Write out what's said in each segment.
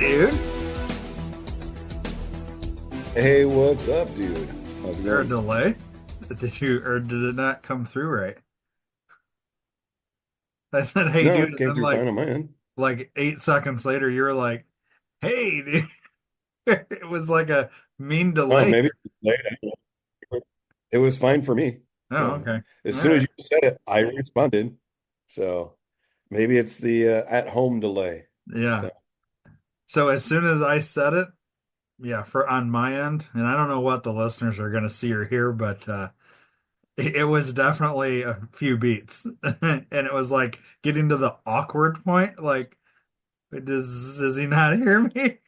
dude. Hey, what's up, dude? How's Is it there a going? delay? Did it not come through right? I said, hey, No, dude, it and came then through fine on my end. like 8 seconds later, you were like, hey, dude. It was like a mean Oh, delay. maybe it's late. I don't know. It was fine for me. Oh, So okay. as All soon as right. you said it, I responded. So maybe it's the at-home delay. Yeah. So So as soon as I said it, yeah, for on my end, and I don't know what the listeners are going to see or hear, but it was definitely a few beats. And it was like getting to the awkward point. Like, does he not hear me?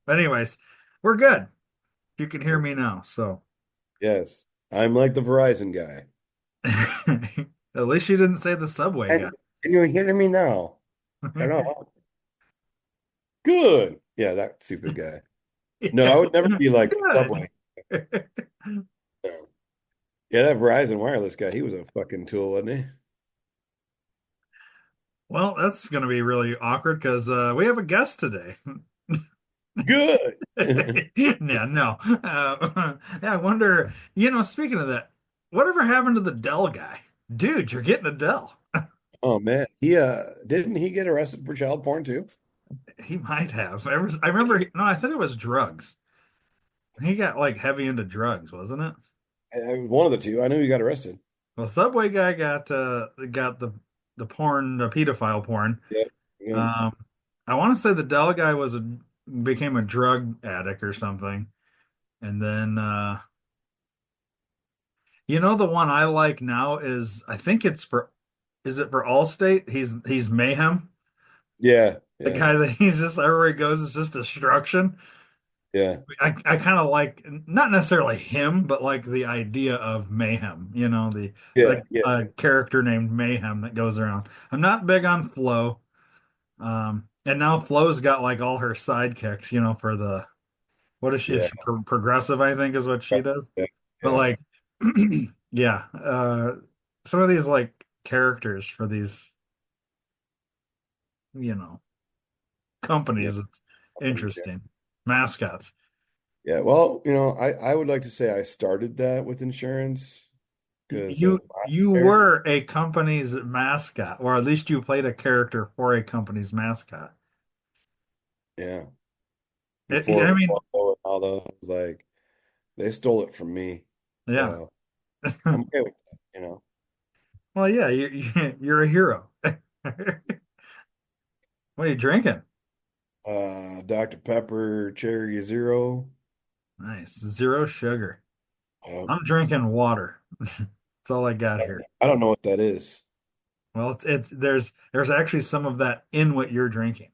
But anyways, we're good. You can hear me now, so yes, I'm like the Verizon guy. at least you didn't say the subway guy. And can you hear me now? Hello. Good. Yeah, that stupid guy. No, Yeah. I would never be like the Good. Subway. No. Yeah, that Verizon wireless guy, he was a fucking tool, wasn't he? Well, that's going to be really awkward because we have a guest today. Good. Yeah, no. Yeah, I wonder, speaking of that, whatever happened to the Dell guy? Dude, you're getting a Dell. Oh man, he didn't he get arrested for child porn too? He might have. I remember, no, I think it was drugs. He got like heavy into drugs, wasn't it? One of the two. I knew he got arrested. Well, Subway guy got the porn, the pedophile porn. Yeah. Yeah. Um, I want to say the Dell guy became a drug addict or something, and then the one I like now is I think it's for is it for Allstate? He's Mayhem. Yeah. The Yeah. guy that he's just everywhere he goes is just destruction. Yeah. I kind of like not necessarily him, but like the idea of mayhem, Yeah. the Yeah. character named Mayhem that goes around. I'm not big on Flo. And now Flo's got like all her sidekicks, for the what is she? Yeah. Progressive, I think, is what she does. Yeah. But Yeah. like, yeah, some of these like characters for these, you know, Yeah. companies, it's interesting. Mascots. Yeah. Well, I would like to say I started that with insurance because of You my hair. were a company's mascot, or at least you played a character for a company's mascot. Yeah. I Before mean, Volvo and all those, like they stole it from me. yeah. So I'm okay with that. Well, yeah, you're a hero. What are you drinking? Dr. Pepper Cherry Zero. Nice. Zero sugar. Um, I'm drinking water. That's all I got here. I don't know what that is. Well, it's there's actually some of that in what you're drinking.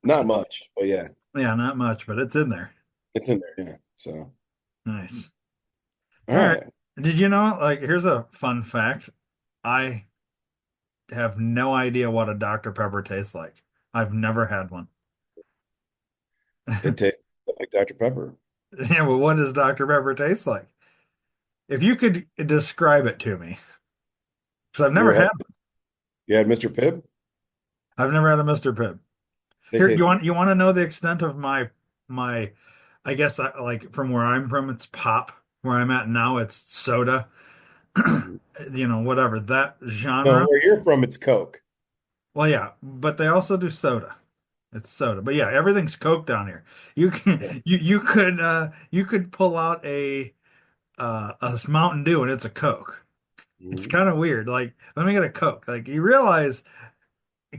Not much, but yeah, Yeah, not much, but it's in there. it's in there. Yeah. So, Nice. all All right. right. Did you know, like, here's a fun fact. I have no idea what a Dr. Pepper tastes like. I've never had one. It tastes like Dr. Pepper. Yeah, well, what does Dr. Pepper taste like? If you could describe it to me, because You ever had, one. you had Mr. Pibb? I've never had a Mr. Pibb. They Here, taste you want to know the extent of my I guess like from where I'm from, it's pop. Where I'm at now, it's soda. the Whatever that No, genre. where you're from, it's Coke. Well, yeah, but they also do soda. It's soda. But yeah, everything's Coke down here. You Yeah. can you could pull out a Mountain Dew and it's a Coke. It's Mhm. kind of weird. Like, let me get a Coke. Like you realize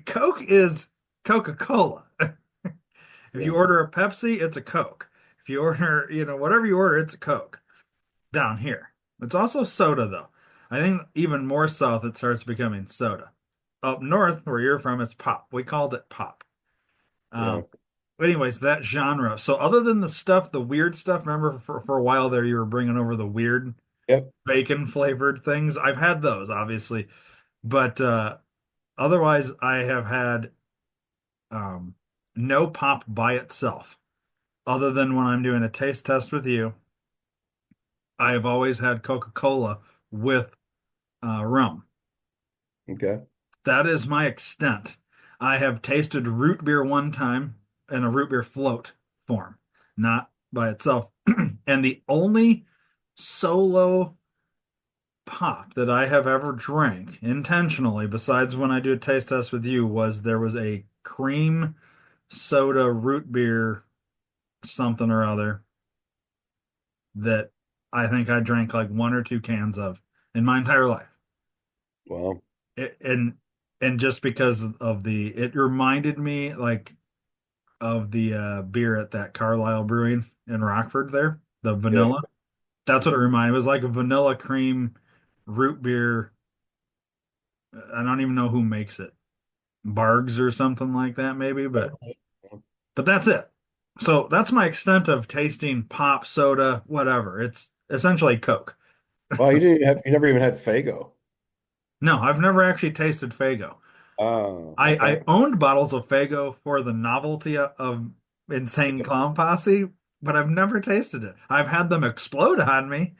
Coke is Coca-Cola. If Yeah. you order a Pepsi, it's a Coke. If you order, whatever you order, it's a Coke down here. It's also soda though. I think even more south it starts becoming soda. Up north, where you're from, it's pop. We called it pop. Yeah. Um, but anyways, that genre. So other than the weird stuff, remember for a while there you were bringing over the weird Yep. bacon flavored things. I've had those, obviously, but otherwise I have had um, no pop by itself. Other than when I'm doing a taste test with you, I have always had Coca-Cola with rum. Okay. That is my extent. I have tasted root beer one time. in a root beer float form, not by itself. And the only solo pop that I have ever drank intentionally, besides when I do a taste test with you, was there was a cream soda root beer something or other that I think I drank like one or two cans of in my entire life. Well, It, and just because of it reminded me like of the beer at that Carlisle Brewing in Rockford there, the yeah. vanilla. That's what it Mhm. reminded. It was like a vanilla cream root beer. I don't even know who makes it. Bargs or something like that, maybe, but that's it. So that's my extent of tasting pop, soda, whatever. It's essentially Coke. Well, you never even had Fago. No, I've never actually tasted Fago. Oh, I okay. owned bottles of Fago for the novelty of Insane Clown Posse, but I've never tasted it. I've had them explode on me,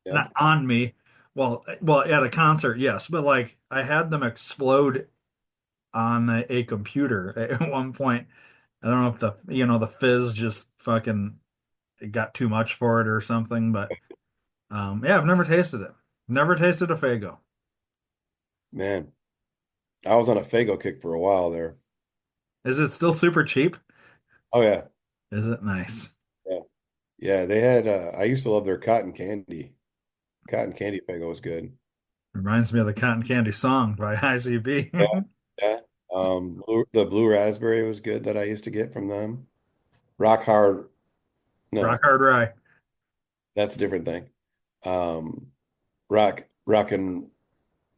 Yeah. not on me. Well, at a concert, yes, but like I had them explode on a computer at one point. I don't know if the fizz just fucking it got too much for it or something, but yeah, I've never tasted it. Never tasted a Fago. Man, I was on a Fago kick for a while there. Is it still super cheap? Oh yeah. Is it nice? Yeah. Yeah, they had I used to love their cotton candy. Cotton candy Fago was good. Reminds me of the Cotton Candy song by ICB. Yeah. Yeah. The blue raspberry was good that I used to get from them. Rock hard, Rock no, Hard Rye. that's a different thing. Um, rock and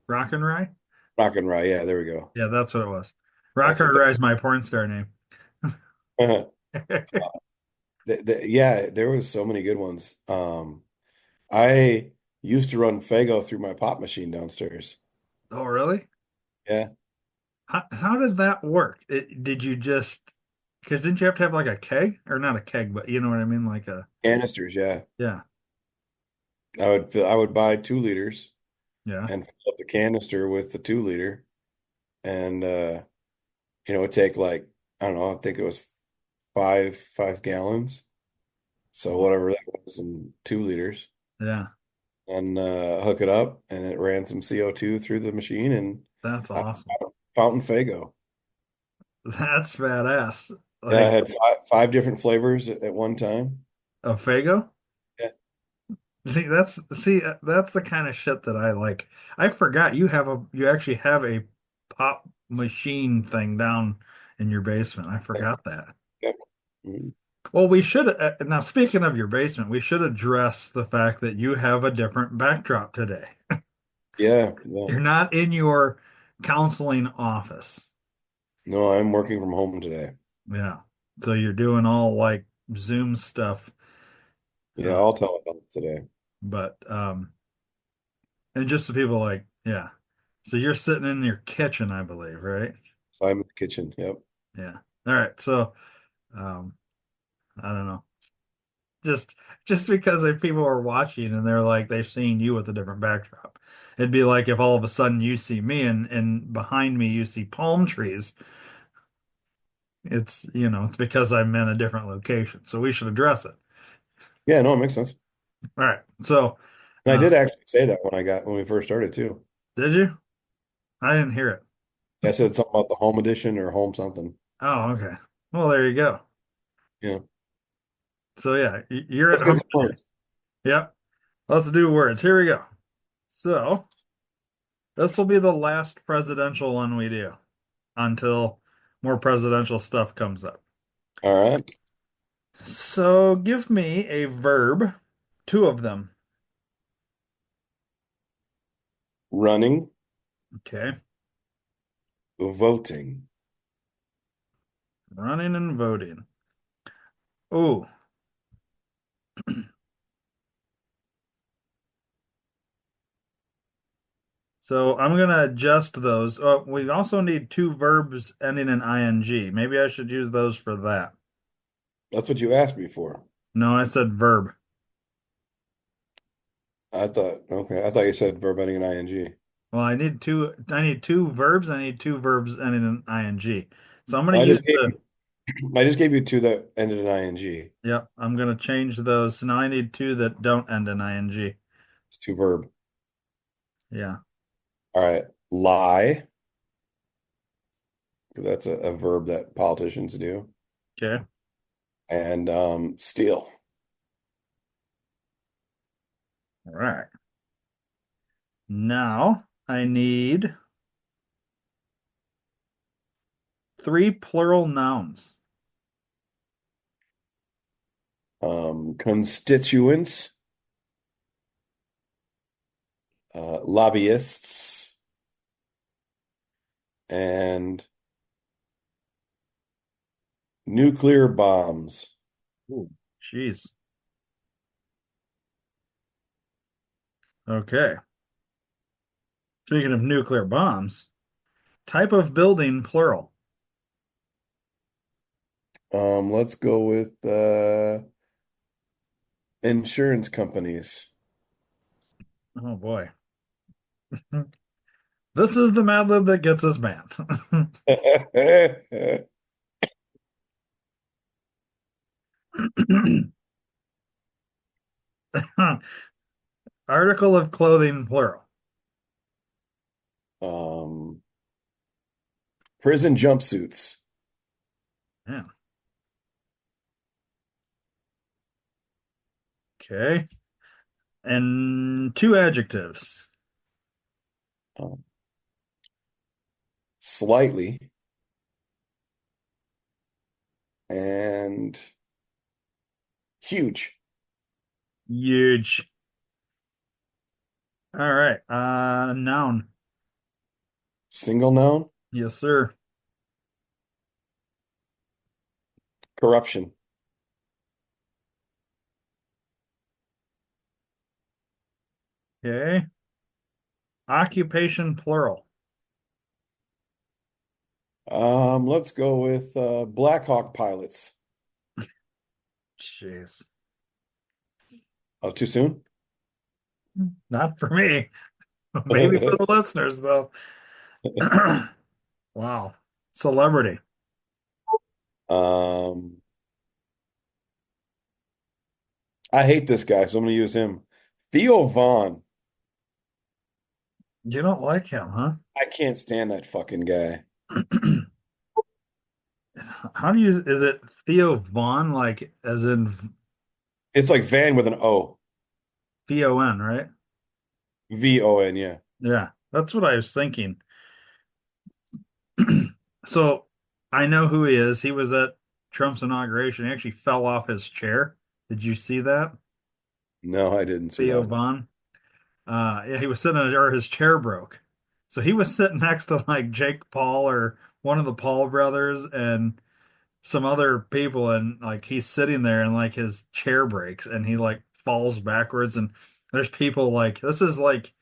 Rock and Rye? rock and rye. Yeah, there we go. Yeah, that's what it was. Rock That's what Hard Rye is my porn star name. that. Yeah, there was so many good ones. I used to run Fago through my pop machine downstairs. Oh, really? Yeah, How did that work? Did you just, because didn't you have to have like a keg? Or not a keg, but you know what I mean? Like canisters. Yeah, yeah, I would buy 2 liters yeah. and fill up the canister with the 2 liter, and it'd take like I don't know. I think it was five gallons. So Well, whatever that was in 2 liters, yeah, and hook it up, and it ran some CO2 through the machine, and that's I, awesome. fountain Fago. That's badass. Yeah, I Like had five different flavors at one time. a Fago? Yeah. See, that's the kind of shit that I like. I forgot you actually have a pop machine thing down in your basement. I forgot that. Yep. Mhm. Well, we should now speaking of your basement, we should address the fact that you have a different backdrop today. Yeah, yeah. You're not in your counseling office. No, I'm working from home today. Yeah. So you're doing all like Zoom stuff. Yeah, Uh, I'll tell about it today. but and just the people like, yeah. So you're sitting in your kitchen, I believe, right? So I'm in the kitchen. Yep. Yeah. All right. So um I don't know. Just just because if people are watching and they're like they've seen you with a different backdrop. It'd be like if all of a sudden you see me and behind me you see palm trees. It's because I'm in a different location. So we should address it. Yeah, no, it makes sense. All right. So And I uh did actually say that when we first started too. did you? I didn't hear it. I said something about the home edition or home something. Oh, okay. Well, there you go. Yeah. So yeah, you're at Let's get home. some words. Yep. Let's do words. Here we go. So this will be the last presidential one we do until more presidential stuff comes up. All right. So give me a verb, two of them. Running, Okay. voting. Running and voting. Oh, so I'm gonna adjust those. Oh, we also need two verbs ending in ing. Maybe I should use those for that. That's what you asked me for. No, I said verb. I thought you said verb ending in ing. Well, I need two verbs. I need two verbs ending in ing. So I'm gonna I use just gave the you I just gave you two that ended in ing. Yep, I'm gonna change those. Now I need two that don't end in ing. It's two verb. Yeah. All right. Lie. That's a verb that politicians do. Okay. And steal. All right. Now I need three plural nouns. Constituents, lobbyists, and nuclear bombs. Ooh, jeez. Okay. Speaking of nuclear bombs, type of building, plural. Let's go with insurance companies. Oh boy. This is the Mad Lib that gets us banned. Article of clothing, plural. Um, prison jumpsuits. Yeah. Okay. And two adjectives. Um, slightly and huge. Huge. All right. Noun. Single noun, Yes, sir. corruption. Okay. Occupation, plural. Let's go with Black Hawk pilots. Jeez. Oh, too soon? Not for me. Maybe for the listeners, though. Wow. Celebrity. Um, I hate this guy, so I'm going to use him. Theo Vaughn. You don't like him, huh? I can't stand that fucking guy. How do you, is it Theo Vaughn, like as in It's like Van with an O. VON, right? VON, yeah. Yeah, that's what I was thinking. So I know who he is. He was at Trump's inauguration. He actually fell off his chair. Did you see that? No, I didn't see Theo that. Vaughn. Yeah, he was sitting in, or his chair broke. So he was sitting next to like Jake Paul or one of the Paul brothers and some other people, and like he's sitting there and like his chair breaks and he like falls backwards, and there's people like this is like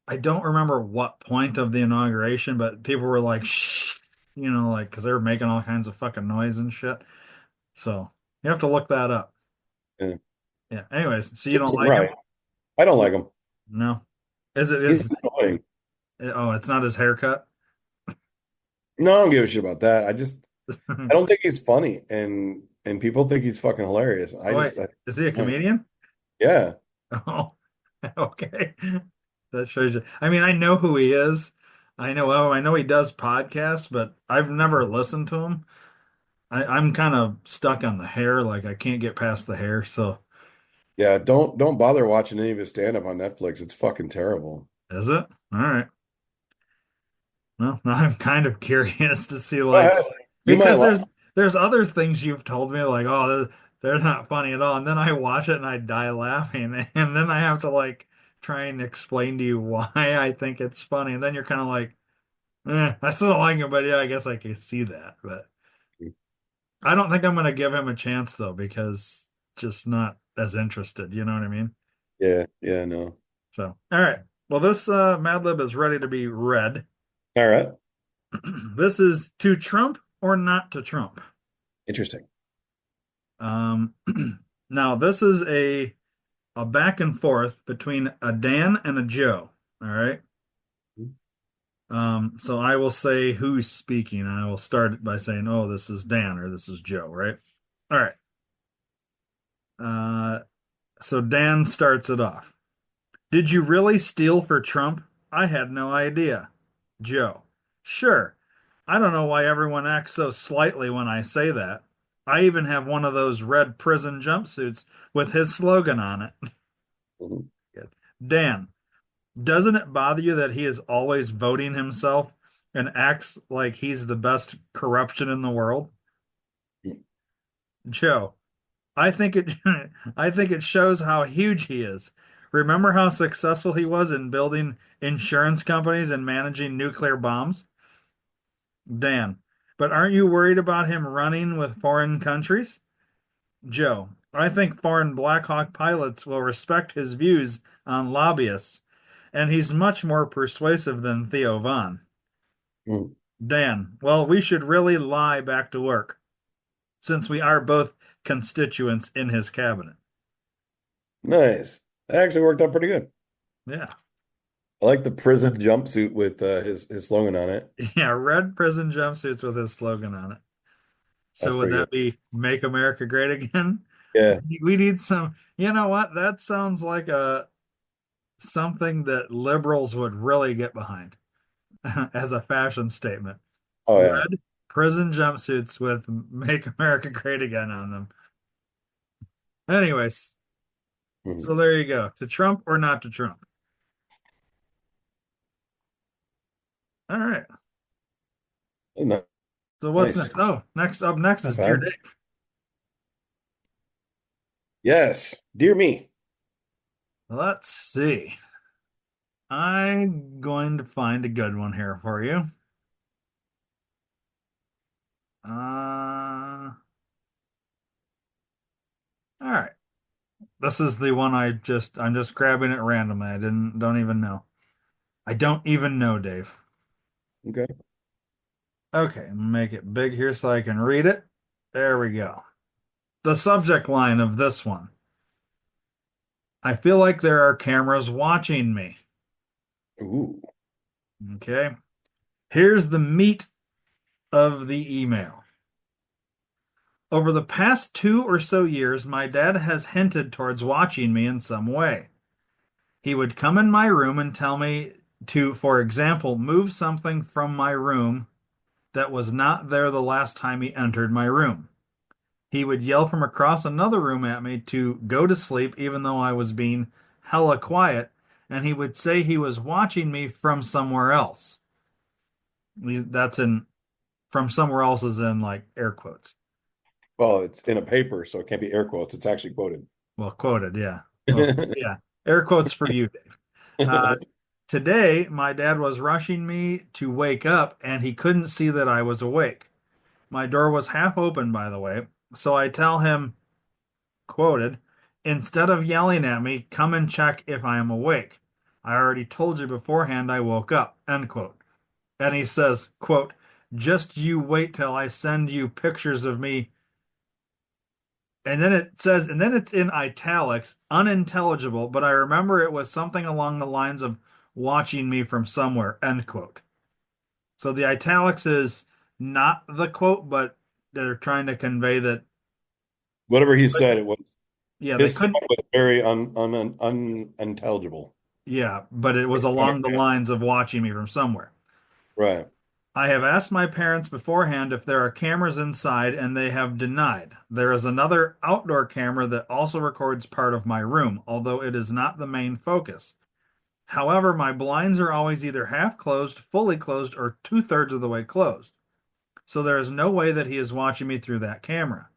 I don't remember what point of the inauguration, but people were like shh, like because they were making all kinds of fucking noise and shit. So you have to look that up. Yeah. Yeah. Anyways, so you don't like him? Right. I don't like him. No. Is it He's is annoying. oh, it's not his haircut? No, I don't give a shit about that. I don't think he's funny, and people think he's fucking hilarious. Oh wait, is he a comedian? Yeah. Oh, okay. That shows you. I mean, I know who he is. I know he does podcasts, but I've never listened to him. I'm kind of stuck on the hair, like I can't get past the hair. So Yeah, don't bother watching any of his stand-up on Netflix. It's fucking terrible. is it? All right. Well, now I'm kind of curious to see Go like ahead. You might because like. there's other things you've told me like, oh, they're not funny at all, and then I watch it and I die laughing, and then I have to like try and explain to you why I think it's funny, and then you're kind of like, I still don't like him, but yeah, I guess I can see that, but. I don't think I'm going to give him a chance though, because just not as interested. You know what I mean? Yeah, yeah, no. So, all right. Well, this Mad Lib is ready to be read. All right. This is to Trump or not to Trump. Interesting. Um, now this is a back and forth between a Dan and a Joe. All right. So I will say who's speaking. I will start it by saying, "Oh, this is Dan or this is Joe," right? All right. Uh, so Dan starts it off. Did you really steal for Trump? I had no idea. Joe. Sure. I don't know why everyone acts so slightly when I say that. I even have one of those red prison jumpsuits with his slogan on it. Mhm. Dan, doesn't it bother you that he is always voting himself and acts like he's the best corruption in the world? Joe, I think it I think it shows how huge he is. Remember how successful he was in building insurance companies and managing nuclear bombs? Dan, but aren't you worried about him running with foreign countries? Joe, I think foreign Black Hawk pilots will respect his views on lobbyists, and he's much more persuasive than Theo Von. Mhm. Dan, well, we should really lie back to work, since we are both constituents in his cabinet. Nice. That actually worked out pretty good. Yeah. I like the prison jumpsuit with his slogan on it. Yeah, red prison jumpsuits with his slogan on it. That's So would pretty good. that be "Make America Great Again"? Yeah. We need some, you know what? That sounds like a something that liberals would really get behind as a fashion statement. Oh yeah. Red prison jumpsuits with "Make America Great Again" on them. Anyways, so Mhm. there you go. To Trump or not to Trump? All right. Ni- So what's Nice. next? Oh, next Not is Dear bad. Dave. Yes. Dear me. Let's see. I'm going to find a good one here for you. All right. This is the one I'm just grabbing it randomly. I don't even know. I don't even know, Dave. Okay. Okay, make it big here so I can read it. There we go. The subject line of this one. I feel like there are cameras watching me. Ooh. Okay. Here's the meat of the email. Over the past 2 or so years, my dad has hinted towards watching me in some way. He would come in my room and tell me to, for example, move something from my room that was not there the last time he entered my room. He would yell from across another room at me to go to sleep, even though I was being hella quiet, and he would say he was watching me from somewhere else. That's in from somewhere else is in like air quotes. Well, it's in a paper, so it can't be air quotes. It's actually quoted. Well, quoted, yeah. Well, yeah. Air quotes for you, Dave. Today, my dad was rushing me to wake up, and he couldn't see that I was awake. My door was half open, by the way, so I tell him, quoted, instead of yelling at me, come and check if I am awake. I already told you beforehand I woke up, end quote. And he says, quote, just you wait till I send you pictures of me. And then it says, and then it's in italics, unintelligible, but I remember it was something along the lines of watching me from somewhere, end quote. So the italics is not the quote, but they're trying to convey that, Whatever he said, it was yeah, they his thought couldn't, was very unintelligible. yeah, but it was along the lines of watching me from somewhere. Right. I have asked my parents beforehand if there are cameras inside, and they have denied. There is another outdoor camera that also records part of my room, although it is not the main focus. However, my blinds are always either half closed, fully closed, or two-thirds of the way closed. So there is no way that he is watching me through that camera.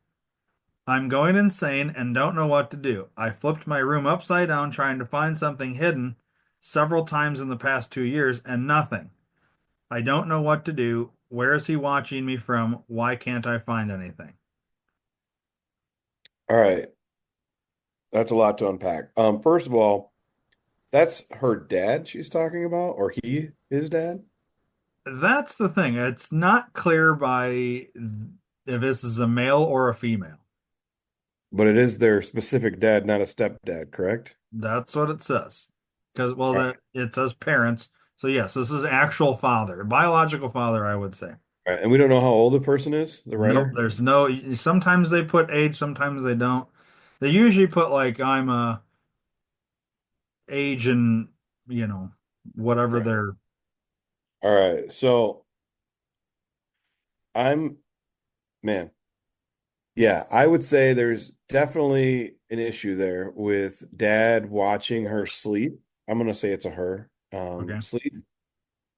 I'm going insane and don't know what to do. I flipped my room upside down trying to find something hidden several times in the past 2 years and nothing. I don't know what to do. Where is he watching me from? Why can't I find anything? All right. That's a lot to unpack. First of all, that's her dad she's talking about, or his dad, That's the thing. It's not clear by if this is a male or a female. but it is their specific dad, not a stepdad, correct? That's what it says. Because, well, All it says parents, So yes, this is actual father, biological father, I would say. All right, and we don't know how old the person is, the Nope, writer. there's no, sometimes they put age, sometimes they don't. They usually put like I'm a age and, you know, whatever Right. their, All right. So I'm man. Yeah, I would say there's definitely an issue there with dad watching her sleep. I'm gonna say it's a her okay. sleep.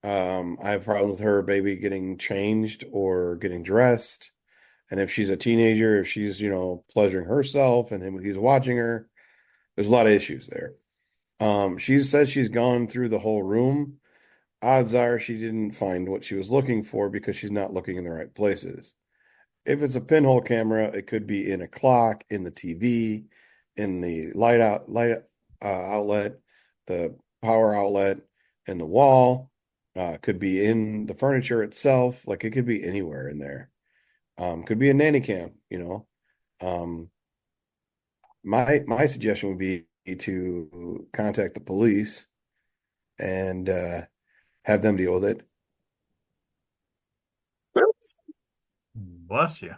I have problems with her maybe getting changed or getting dressed. And if she's a teenager, if she's, pleasuring herself and he's watching her, there's a lot of issues there. She says she's gone through the whole room. Odds are she didn't find what she was looking for because she's not looking in the right places. If it's a pinhole camera, it could be in a clock, in the TV, in the light outlet, the power outlet, in the wall. Could be in the furniture itself. Like it could be anywhere in there. Could be a nanny cam. Um, my suggestion would be to contact the police and have them deal with it. Bless you.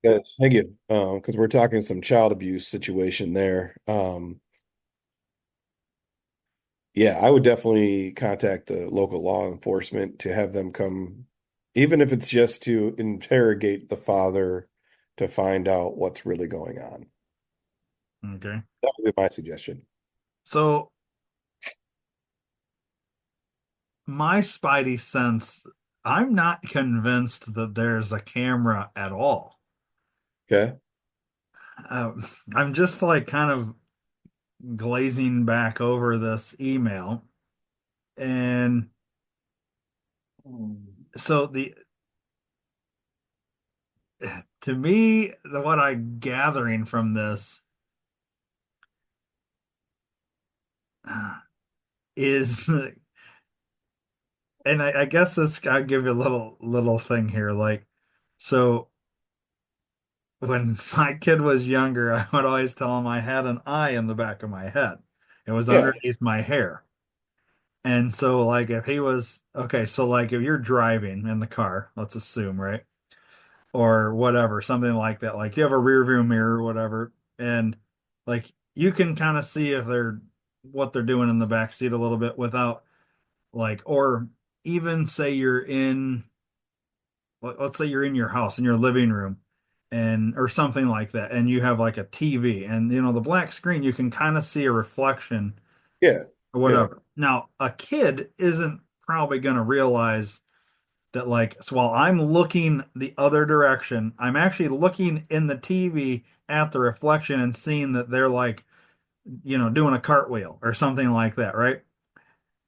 Yes, thank you. Because we're talking some child abuse situation there. Yeah, I would definitely contact the local law enforcement to have them come, even if it's just to interrogate the father to find out what's really going on. Okay. That would be my suggestion. So my spidey sense, I'm not convinced that there's a camera at all. Okay. Um, I'm just like kind of glazing back over this email. And so to me, what I'm gathering from this is, and I guess this, I'll give you a little thing here. Like, so when my kid was younger, I would always tell him I had an eye in the back of my head. It was Yeah. underneath my hair. And so, like, if he was okay, so like if you're driving in the car, let's assume, right? Or whatever, something like that. Like you have a rear view mirror or whatever, and like you can kind of see if they're what they're doing in the back seat a little bit without like, or even say you're in, let's say you're in your house in your living room and or something like that, and you have like a TV and the black screen, you can kind of see a reflection Yeah. or Yeah. whatever. Now, a kid isn't probably going to realize that like so while I'm looking the other direction, I'm actually looking in the TV at the reflection and seeing that they're like, doing a cartwheel or something like that, right?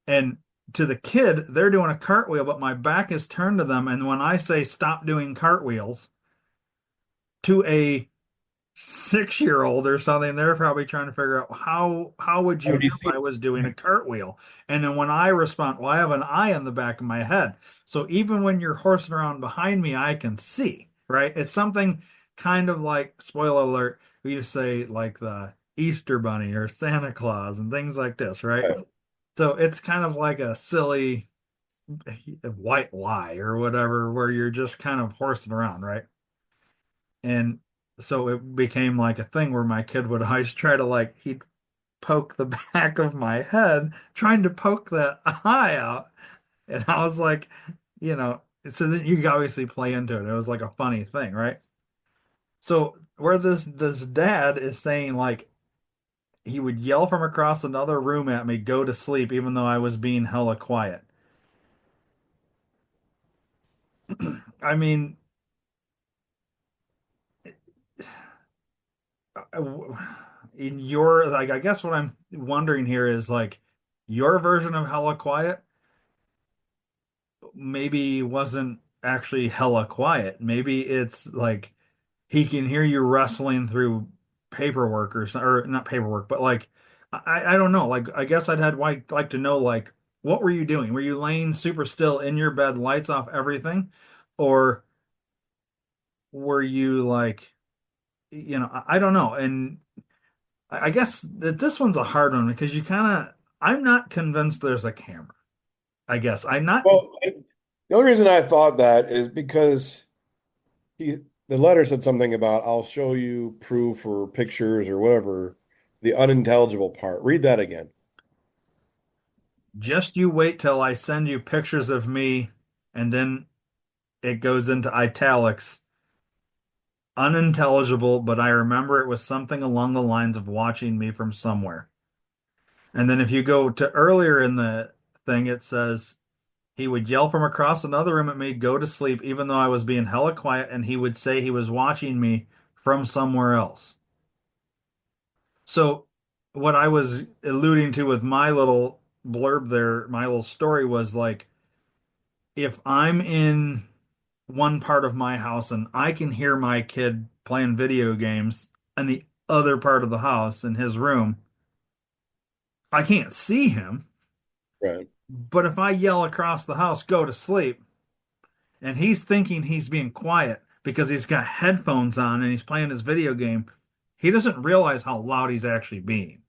And to the kid, they're doing a cartwheel, but my back is turned to them. And when I say stop doing cartwheels to a 6-year old or something, they're probably trying to figure out how would How you would know you see I was doing a it? cartwheel? And then when I respond, well, I have an eye on the back of my head. So even when you're horsing around behind me, I can see, right? It's something kind of like, spoiler alert, we say like the Easter Bunny or Santa Claus and things like this, right? Right. So it's kind of like a silly white lie or whatever, where you're just kind of horsing around, right? And so it became like a thing where my kid would always try to like he'd poke the back of my head, trying to poke that eye out. And I was like, so then you could obviously play into it. It was like a funny thing, right? So where this dad is saying like he would yell from across another room at me, go to sleep, even though I was being hella quiet. I mean, in your like, I guess what I'm wondering here is like your version of hella quiet maybe wasn't actually hella quiet. Maybe it's like he can hear you wrestling through paperwork or not paperwork, but like I don't know. Like I guess I'd had like to know like what were you doing? Were you laying super still in your bed, lights off, everything, or were you like I don't know. And I guess that this one's a hard one because you kind of I'm not convinced there's a camera. I guess. I'm not The only reason I thought that is because he the letter said something about I'll show you proof or pictures or whatever. The unintelligible part. Read that again. just you wait till I send you pictures of me, and then it goes into italics. Unintelligible, but I remember it was something along the lines of watching me from somewhere. And then if you go to earlier in the thing, it says he would yell from across another room at me, go to sleep, even though I was being hella quiet, and he would say he was watching me from somewhere else. So what I was alluding to with my little blurb there, my little story was like, if I'm in one part of my house and I can hear my kid playing video games in the other part of the house in his room, I can't see him. Right. But if I yell across the house, go to sleep, and he's thinking he's being quiet because he's got headphones on and he's playing his video game, he doesn't realize how loud he's actually being.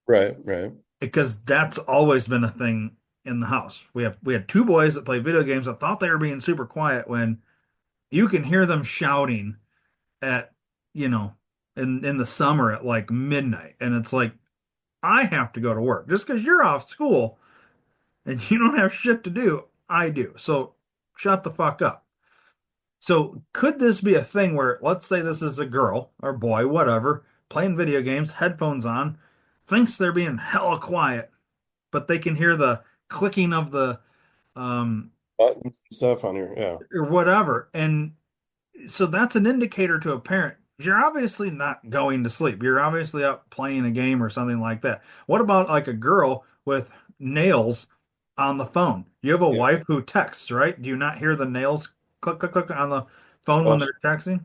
Right. Right. Because that's always been a thing in the house. We had two boys that play video games that thought they were being super quiet when you can hear them shouting at, you know, in the summer at like midnight. And it's like, I have to go to work. Just because you're off school and you don't have shit to do, I do. So shut the fuck up. So could this be a thing where, let's say this is a girl or boy, whatever, playing video games, headphones on, thinks they're being hella quiet, but they can hear the clicking of the um Buttons and stuff on here. Yeah. or whatever. And so that's an indicator to a parent. You're obviously not going to sleep. You're obviously up playing a game or something like that. What about like a girl with nails on the phone? You have a Yeah. wife who texts, right? Do you not hear the nails click, click, click on the phone when Well, they're texting?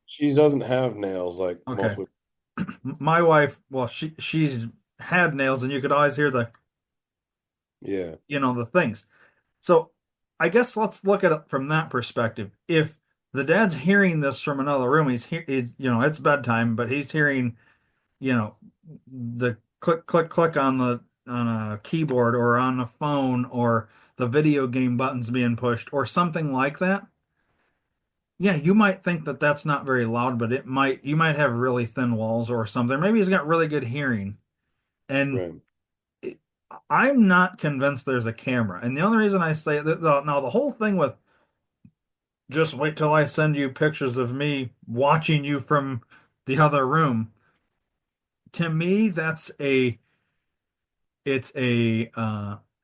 she doesn't have nails like most Okay. women. My wife, well, she's had nails and you could always hear the, Yeah. the things. So I guess let's look at it from that perspective. If the dad's hearing this from another room, he's it's bedtime, but he's hearing, you know, the click, click, click on a keyboard or on a phone or the video game buttons being pushed or something like that. Yeah, you might think that that's not very loud, but you might have really thin walls or something. Maybe he's got really good hearing. And Right. it, I'm not convinced there's a camera. And the only reason I say that now the whole thing with just wait till I send you pictures of me watching you from the other room. To me, it's a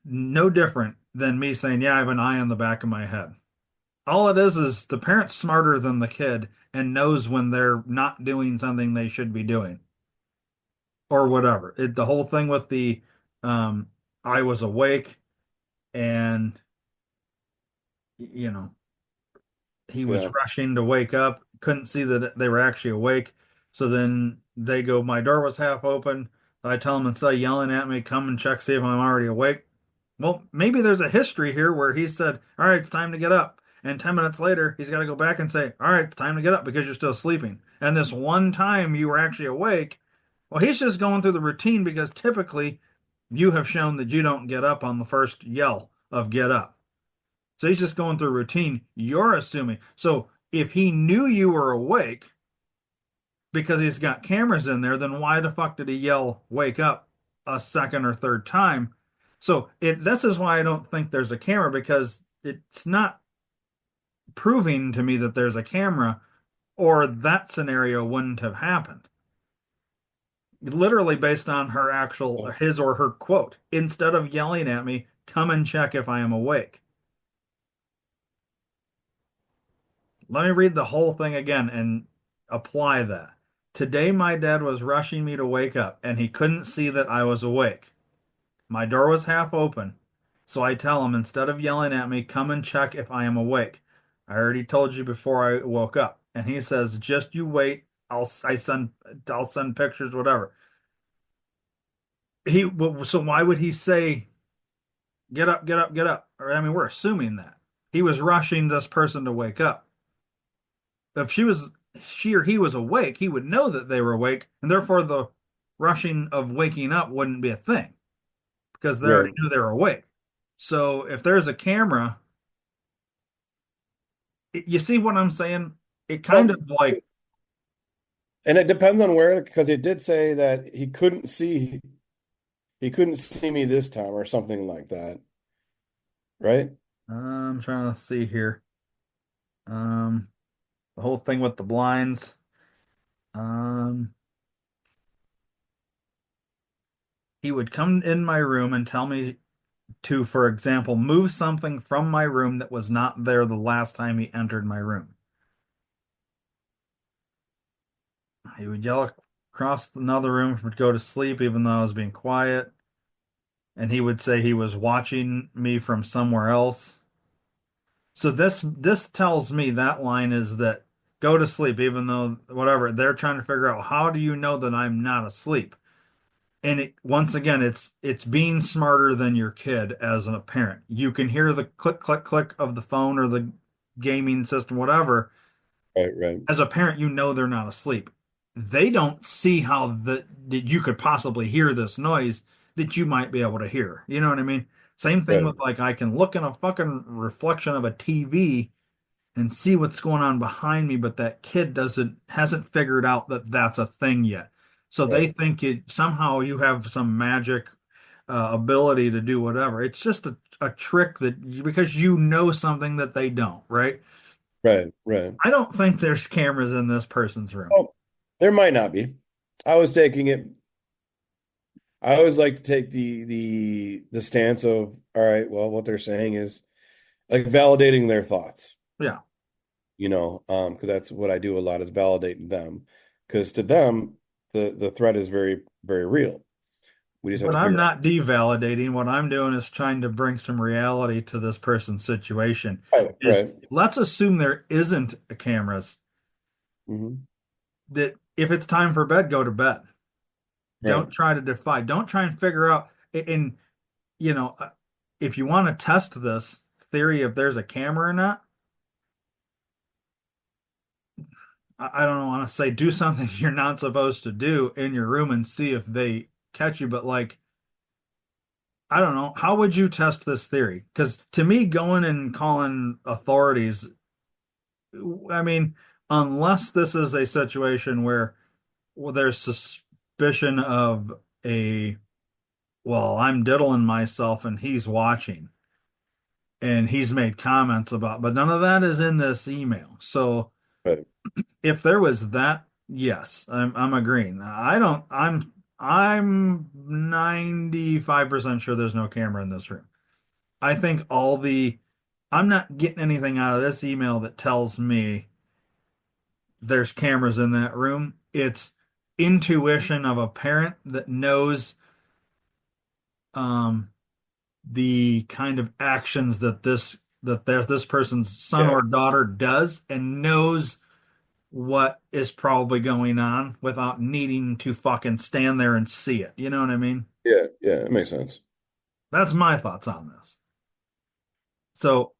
no different than me saying, yeah, I have an eye on the back of my head. All it is the parent's smarter than the kid and knows when they're not doing something they should be doing or whatever. The whole thing with the um I was awake and you know he was Yeah. rushing to wake up, couldn't see that they were actually awake. So then they go, my door was half open. I tell them instead of yelling at me, come and check, see if I'm already awake. Well, maybe there's a history here where he said, all right, it's time to get up. And 10 minutes later, he's got to go back and say, all right, it's time to get up because you're still sleeping. And this one time you were actually awake, well, he's just going through the routine because typically you have shown that you don't get up on the first yell of get up. So he's just going through routine. You're assuming. So if he knew you were awake because he's got cameras in there, then why the fuck did he yell wake up a second or third time? So this is why I don't think there's a camera because it's not proving to me that there's a camera or that scenario wouldn't have happened. Literally based on her actual his or her quote. Instead of yelling at me, come and check if I am awake. Let me read the whole thing again and apply that. Today, my dad was rushing me to wake up, and he couldn't see that I was awake. My door was half open, so I tell him instead of yelling at me, come and check if I am awake. I already told you before I woke up. And he says, just you wait. I'll send pictures, whatever. So why would he say, get up, get up, get up? Or, I mean, we're assuming that he was rushing this person to wake up. If she or he was awake, he would know that they were awake, and therefore the rushing of waking up wouldn't be a thing because they already Right. knew they were awake. So if there's a camera, you see what I'm saying? It kind Well, of like, and it depends on where, because it did say that he couldn't see me this time or something like that, right? I'm trying to see here. Um, the whole thing with the blinds. Um, he would come in my room and tell me to, for example, move something from my room that was not there the last time he entered my room. He would yell across another room to go to sleep, even though I was being quiet. And he would say he was watching me from somewhere else. So this tells me that line is that go to sleep, even though whatever they're trying to figure out how do you know that I'm not asleep? And once again, it's being smarter than your kid as a parent. You can hear the click, click, click of the phone or the gaming system, whatever. Right, right, As a parent, you know they're not asleep. They don't see how that you could possibly hear this noise that you might be able to hear. You know what I mean? Same thing right, with like I can look in a fucking reflection of a TV and see what's going on behind me, but that kid doesn't hasn't figured out that that's a thing yet. So they right, think it somehow you have some magic ability to do whatever. It's just a trick because you know something that they don't, right? right, right. I don't think there's cameras in this person's room. Oh, there might not be. I was taking it. I always like to take the stance of, all right, well, what they're saying is like validating their thoughts, Yeah, because that's what I do a lot is validating them, because to them the threat is very, very real. We just have but to I'm figure out. not devalidating. What I'm doing is trying to bring some reality to this person's situation. Right, Is right, let's assume there isn't cameras. hmm That if it's time for bed, go to bed. right, Don't try to defy. Don't try and figure out. And you know, if you want to test this theory if there's a camera or not, I don't want to say do something you're not supposed to do in your room and see if they catch you. But like, I don't know. How would you test this theory? Because to me, going and calling authorities, I mean, unless this is a situation where there's suspicion of a, well, I'm diddling myself and he's watching and he's made comments about, but none of that is in this email. So right. if there was that, yes, I'm agreeing. I'm 95% sure there's no camera in this room. I think I'm not getting anything out of this email that tells me there's cameras in that room. It's intuition of a parent that knows um the kind of actions this person's son Yeah, or daughter does and knows what is probably going on without needing to fucking stand there and see it. You know what I mean? yeah, yeah. It makes sense. That's my thoughts on this. So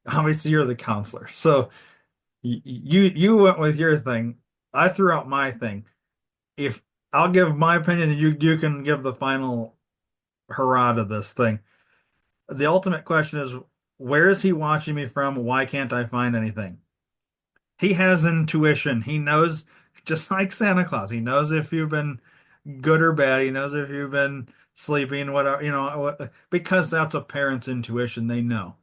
obviously you're the counselor. So you went with your thing. I threw out my thing. If I'll give my opinion, you can give the final hurrah to this thing. The ultimate question is, where is he watching me from? Why can't I find anything? He has intuition. He knows, just like Santa Claus. He knows if you've been good or bad. He knows if you've been sleeping, whatever, because that's a parent's intuition. They know.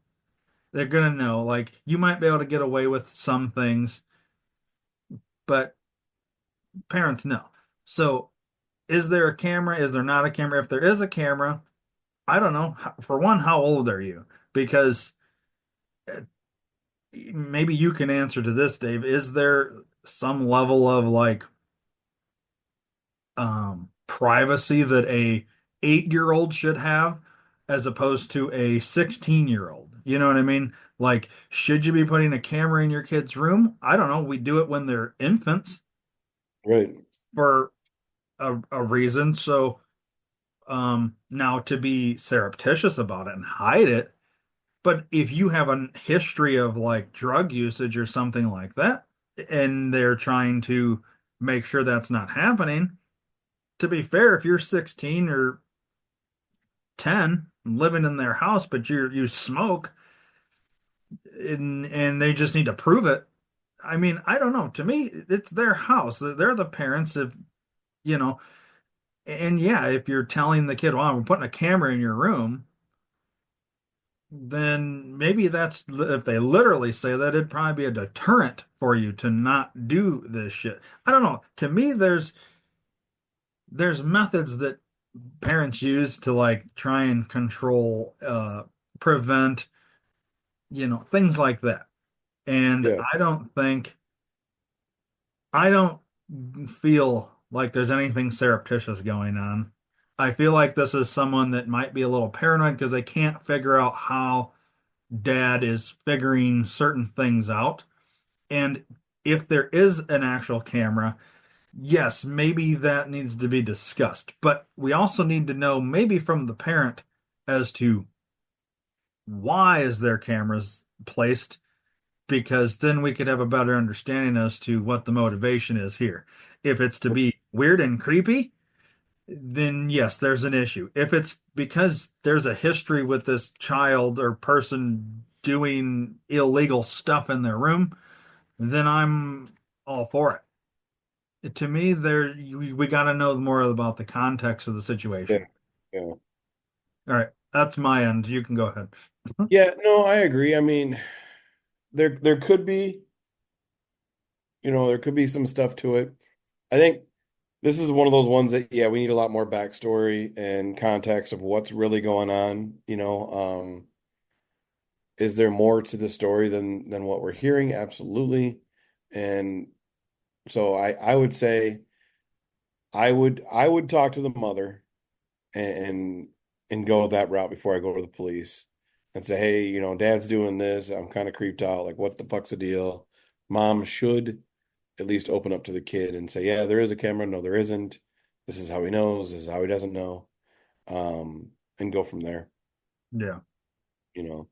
They're gonna know. Like you might be able to get away with some things, but parents know. So, is there a camera? Is there not a camera? If there is a camera, I don't know. For one, how old are you? Because maybe you can answer to this, Dave. Is there some level of like privacy that a 8-year-old should have as opposed to a 16-year-old? You know what I mean? Like, should you be putting a camera in your kid's room? I don't know. We do it when they're infants Right, for a reason. So, now to be surreptitious about it and hide it. But if you have a history of like drug usage or something like that, and they're trying to make sure that's not happening, to be fair, if you're 16 or 10 living in their house, but you smoke and they just need to prove it. I mean, I don't know. To me, it's their house. They're the parents if, you know, and yeah, if you're telling the kid, well, I'm putting a camera in your room, then maybe that's if they literally say that, it'd probably be a deterrent for you to not do this shit. I don't know. To me, there's methods that parents use to like try and control, prevent, things like that. And Yeah. I don't feel like there's anything surreptitious going on. I feel like this is someone that might be a little paranoid because they can't figure out how dad is figuring certain things out. And if there is an actual camera, yes, maybe that needs to be discussed. But we also need to know maybe from the parent as to why is their cameras placed, because then we could have a better understanding as to what the motivation is here. If it's to be weird and creepy, then yes, there's an issue. If it's because there's a history with this child or person doing illegal stuff in their room, then I'm all for it. To me, we got to know more about the context of the Yeah. situation. Yeah. All right, that's my end. You can go ahead. Yeah, no, I agree. I mean, there could be, there could be some stuff to it. I think this is one of those ones that, yeah, we need a lot more backstory and context of what's really going on. Is there more to the story than what we're hearing? Absolutely. And so I would say I would talk to the mother and and go that route before I go to the police and say, hey, dad's doing this. I'm kind of creeped out. Like, what the fuck's the deal? Mom should at least open up to the kid and say, yeah, there is a camera. No, there isn't. This is how he knows. This is how he doesn't know. And go from there. Yeah, You know,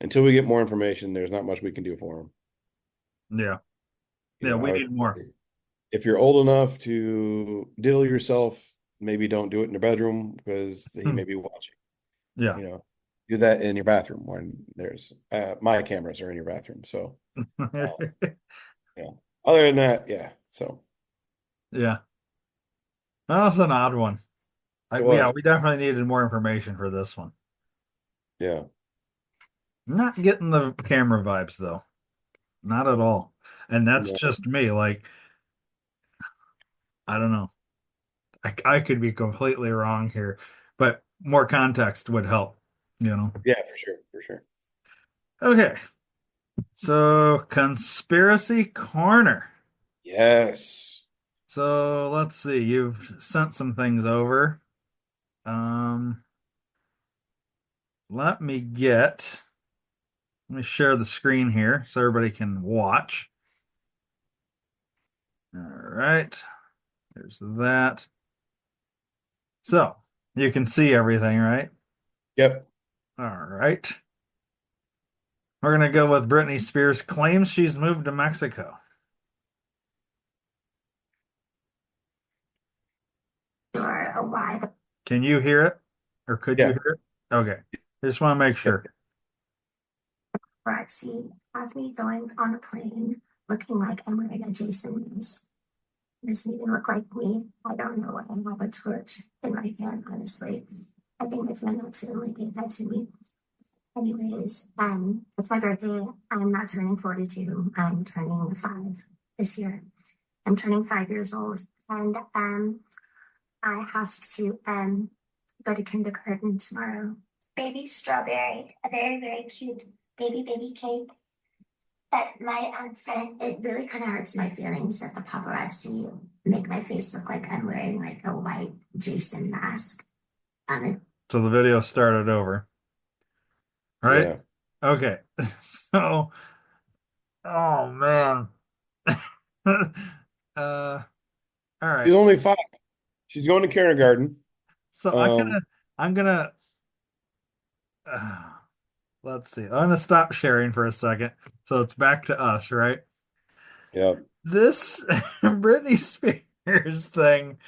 until we get more information, there's not much we can do for him. yeah, yeah. We I would need more. say if you're old enough to diddle yourself, maybe don't do it in your bedroom because he may be watching. Yeah. You know, do that in your bathroom when there's my cameras are in your bathroom. So, uh, other than that, yeah. So Yeah. That was an odd one. it Yeah, was, we definitely needed more information for this one. yeah, Not getting the camera vibes though. Not at all. And that's no, just me. Like, I don't know. I could be completely wrong here, but more context would help. yeah, for sure, for sure. Okay. So, conspiracy corner. Yes. So, let's see. You've sent some things over. Um, let me get, let me share the screen here so everybody can watch. All right. There's that. So you can see everything, right? Yep. All right. We're going to go with Britney Spears claims she's moved to Mexico. Sure a wide Can you hear it? Or could you Yeah. hear it? Okay. Just want to make Yep. sure. paparazzi have me going on a plane looking like I'm wearing a Jason mask. It doesn't even look like me. I don't know why I have a torch in my hand, honestly. I think my friend accidentally gave that to me. Anyways, it's my birthday. I'm not turning 42. I'm turning 5 this year. I'm turning 5 years old. And I have to go to kindergarten tomorrow. Baby strawberry, a very, very cute baby cake. But my friend, it really kind of hurts my feelings that the paparazzi make my face look like I'm wearing like a white Jason mask. Um, So the video started over. All right. Yeah. Okay. So, oh man. All She's right. only 5. She's going to kindergarten. So Um, I'm gonna, uh, let's see. I'm gonna stop sharing for a second. So it's back to us, right? yeah. This Britney Spears thing,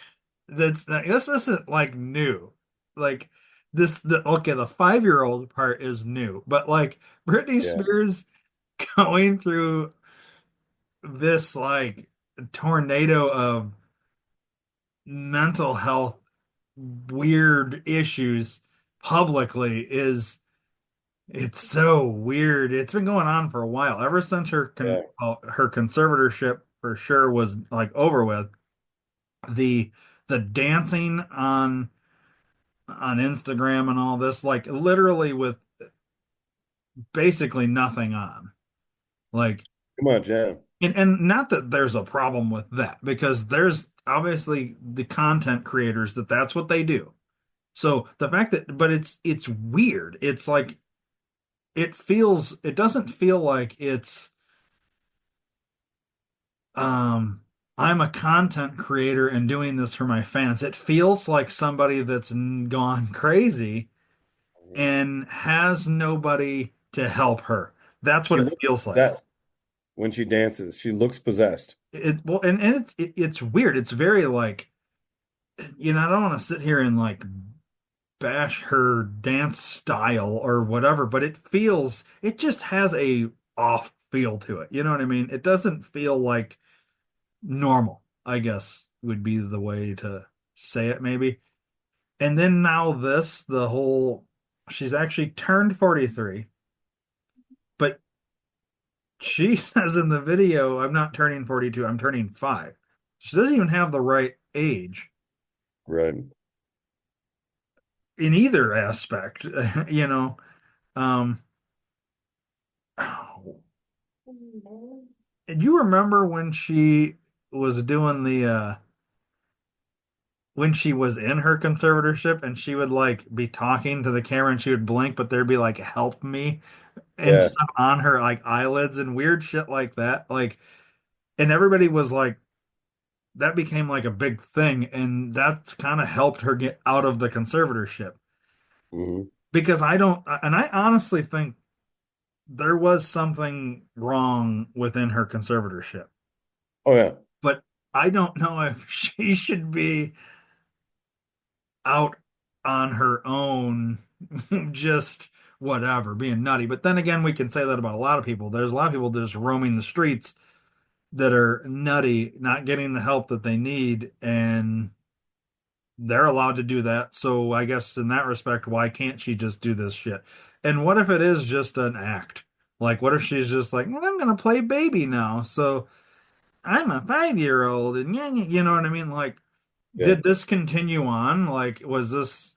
this isn't like new. Like the 5-year-old part is new, but like Britney Yeah, Spears going through this like tornado of mental health weird issues publicly is it's so weird. It's been going on for a while. Ever since yeah. her conservatorship for sure was like over with. The the dancing on Instagram and all this, like literally with basically nothing on. Like Too much, yeah. and not that there's a problem with that because there's obviously the content creators that's what they do. So the fact that but it's weird. It's like it doesn't feel like it's um I'm a content creator and doing this for my fans. It feels like somebody that's gone crazy Mhm. and has nobody to help her. That's what She it looks feels like. possessed when she dances. She looks possessed. Well, and it's weird. It's very like I don't want to sit here and like bash her dance style or whatever, but it just has a off feel to it. You know what I mean? It doesn't feel like normal, I guess would be the way to say it maybe. And then now the whole she's actually turned 43, but she says in the video, I'm not turning 42, I'm turning 5. She doesn't even have the right age Right. in either aspect, you know. Um, and you remember when she was doing when she was in her conservatorship and she would like be talking to the camera and she would blink, but there'd be like help me and Yeah. stuff on her like eyelids and weird shit like that. Like, and everybody was like, that became like a big thing, and that's kind of helped her get out of the conservatorship Hmm. because I don't, and I honestly think there was something wrong within her conservatorship, Oh yeah. but I don't know if she should be out on her own, just whatever, being nutty. But then again, we can say that about a lot of people. There's a lot of people just roaming the streets that are nutty, not getting the help that they need, and they're allowed to do that. So I guess in that respect, why can't she just do this shit? And what if it is just an act? Like, what if she's just like, well, I'm gonna play baby now, so I'm a 5-year old, and yeah, you know what I mean? Like, Yeah. did this continue on? Like, was this,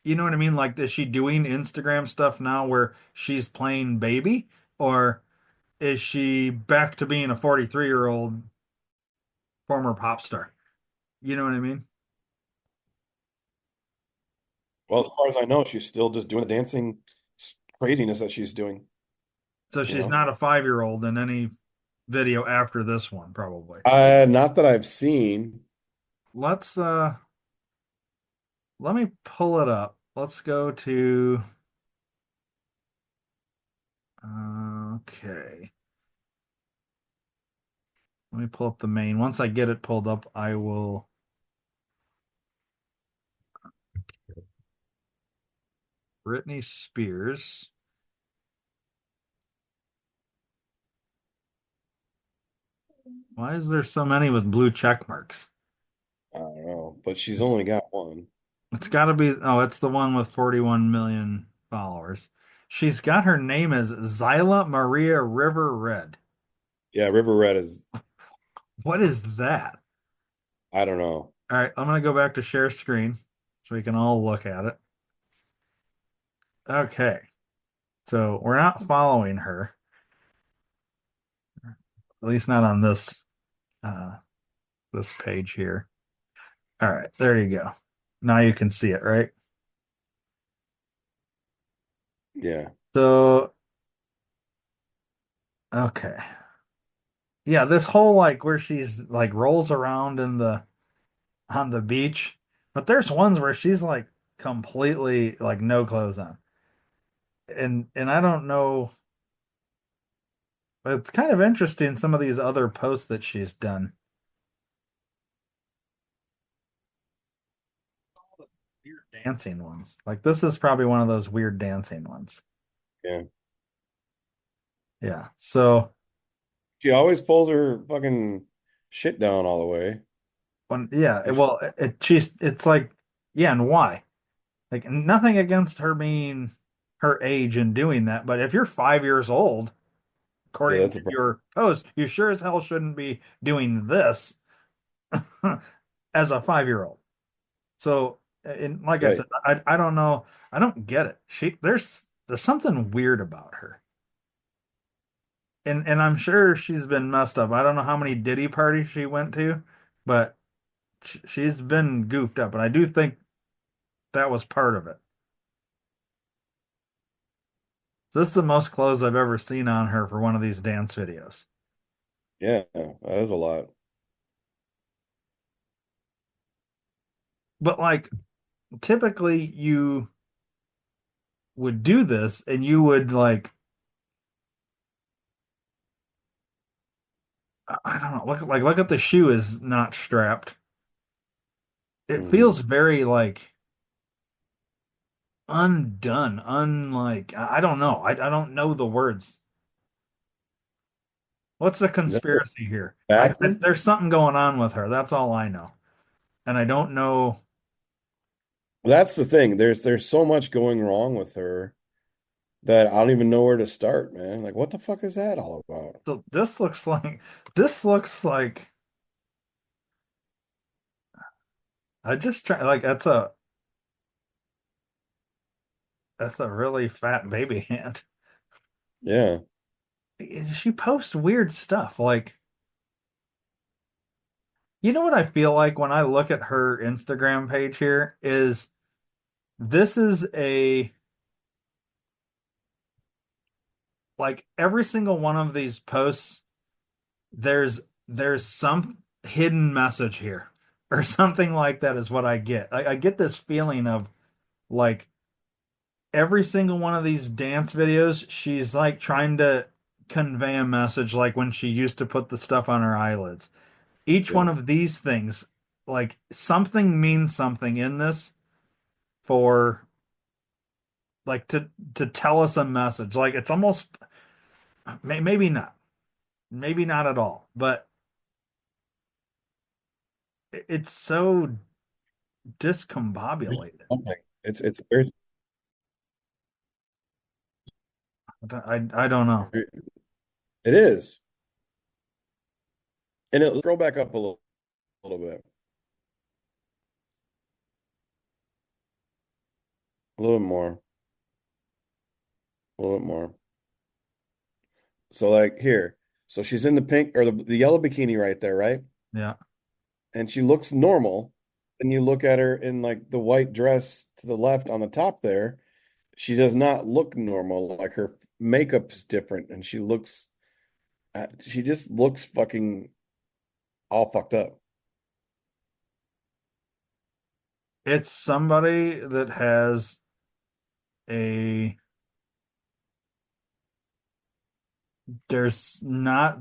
you know what I mean? Like, is she doing Instagram stuff now where she's playing baby, or is she back to being a 43-year-old former pop star? You know what I mean? Well, as far as I know, she's still just doing the dancing craziness that she's doing, So you she's know. not a 5-year-old in any video after this one, probably. Not that I've seen. Let's let me pull it up. Let's go to okay. Let me pull up the main. Once I get it pulled up, I will Britney Spears. Why is there so many with blue check marks? I don't know, but she's only got one. It's got to be oh, it's the one with 41 million followers. She's got her name as Zyla Maria River Red. Yeah, River Red is, What is that? I don't know. All right, I'm gonna go back to share screen so we can all look at it. Okay, so we're not following her, at least not on uh this page here. All right, there you go. Now you can see it, right? Yeah. So, okay. Yeah, this whole like where she's like rolls around in the on the beach, but there's ones where she's like completely like no clothes on. And I don't know, it's kind of interesting some of these other posts that she's done. dancing ones. Like this is probably one of those weird dancing ones. Yeah. Yeah. So She always pulls her fucking shit down all the way. when yeah, Like, well, she's it's like yeah, and why? Like nothing against her being her age and doing that, but if you're 5 years old, yeah, according that's to a problem. your post, you sure as hell shouldn't be doing this as a 5-year-old. So, and like I Right. said, I don't know, I don't get it. There's something weird about her, and I'm sure she's been messed up. I don't know how many Diddy parties she went to, but she's been goofed up, and I do think that was part of it. This is the most clothes I've ever seen on her for one of these dance videos. Yeah, that is a lot. But like typically you would do this and you would like I don't know, look at the shoe is not strapped. It Hmm. feels very like undone, unlike I don't know. I don't know the words. What's the Is that the conspiracy here? bathroom? There's something going on with her. That's all I know. And I don't know. That's the thing. There's so much going wrong with her that I don't even know where to start, man. Like, what the fuck is that all about? So this looks like I just try like that's a really fat baby hand. Yeah. She posts weird stuff. Like, you know what I feel like when I look at her Instagram page here is this is a like every single one of these posts, there's there's some hidden message here or something like that is what I get. I get this feeling of like every single one of these dance videos, she's like trying to convey a message like when she used to put the stuff on her eyelids. Each one Yeah. of these things, like something means something in this for like to tell us a message. Like it's almost maybe not at all, but it's so discombobulated. Okay. It's very, I don't know. it is. And it'll scroll back up little bit. A little bit more. A little bit more. So like here. So she's in the pink or the yellow bikini right there, right? Yeah, And she looks normal. And you look at her in like the white dress to the left on the top there. She does not look normal. Like her makeup's different, and she just looks fucking all fucked up. it's somebody that has a there's not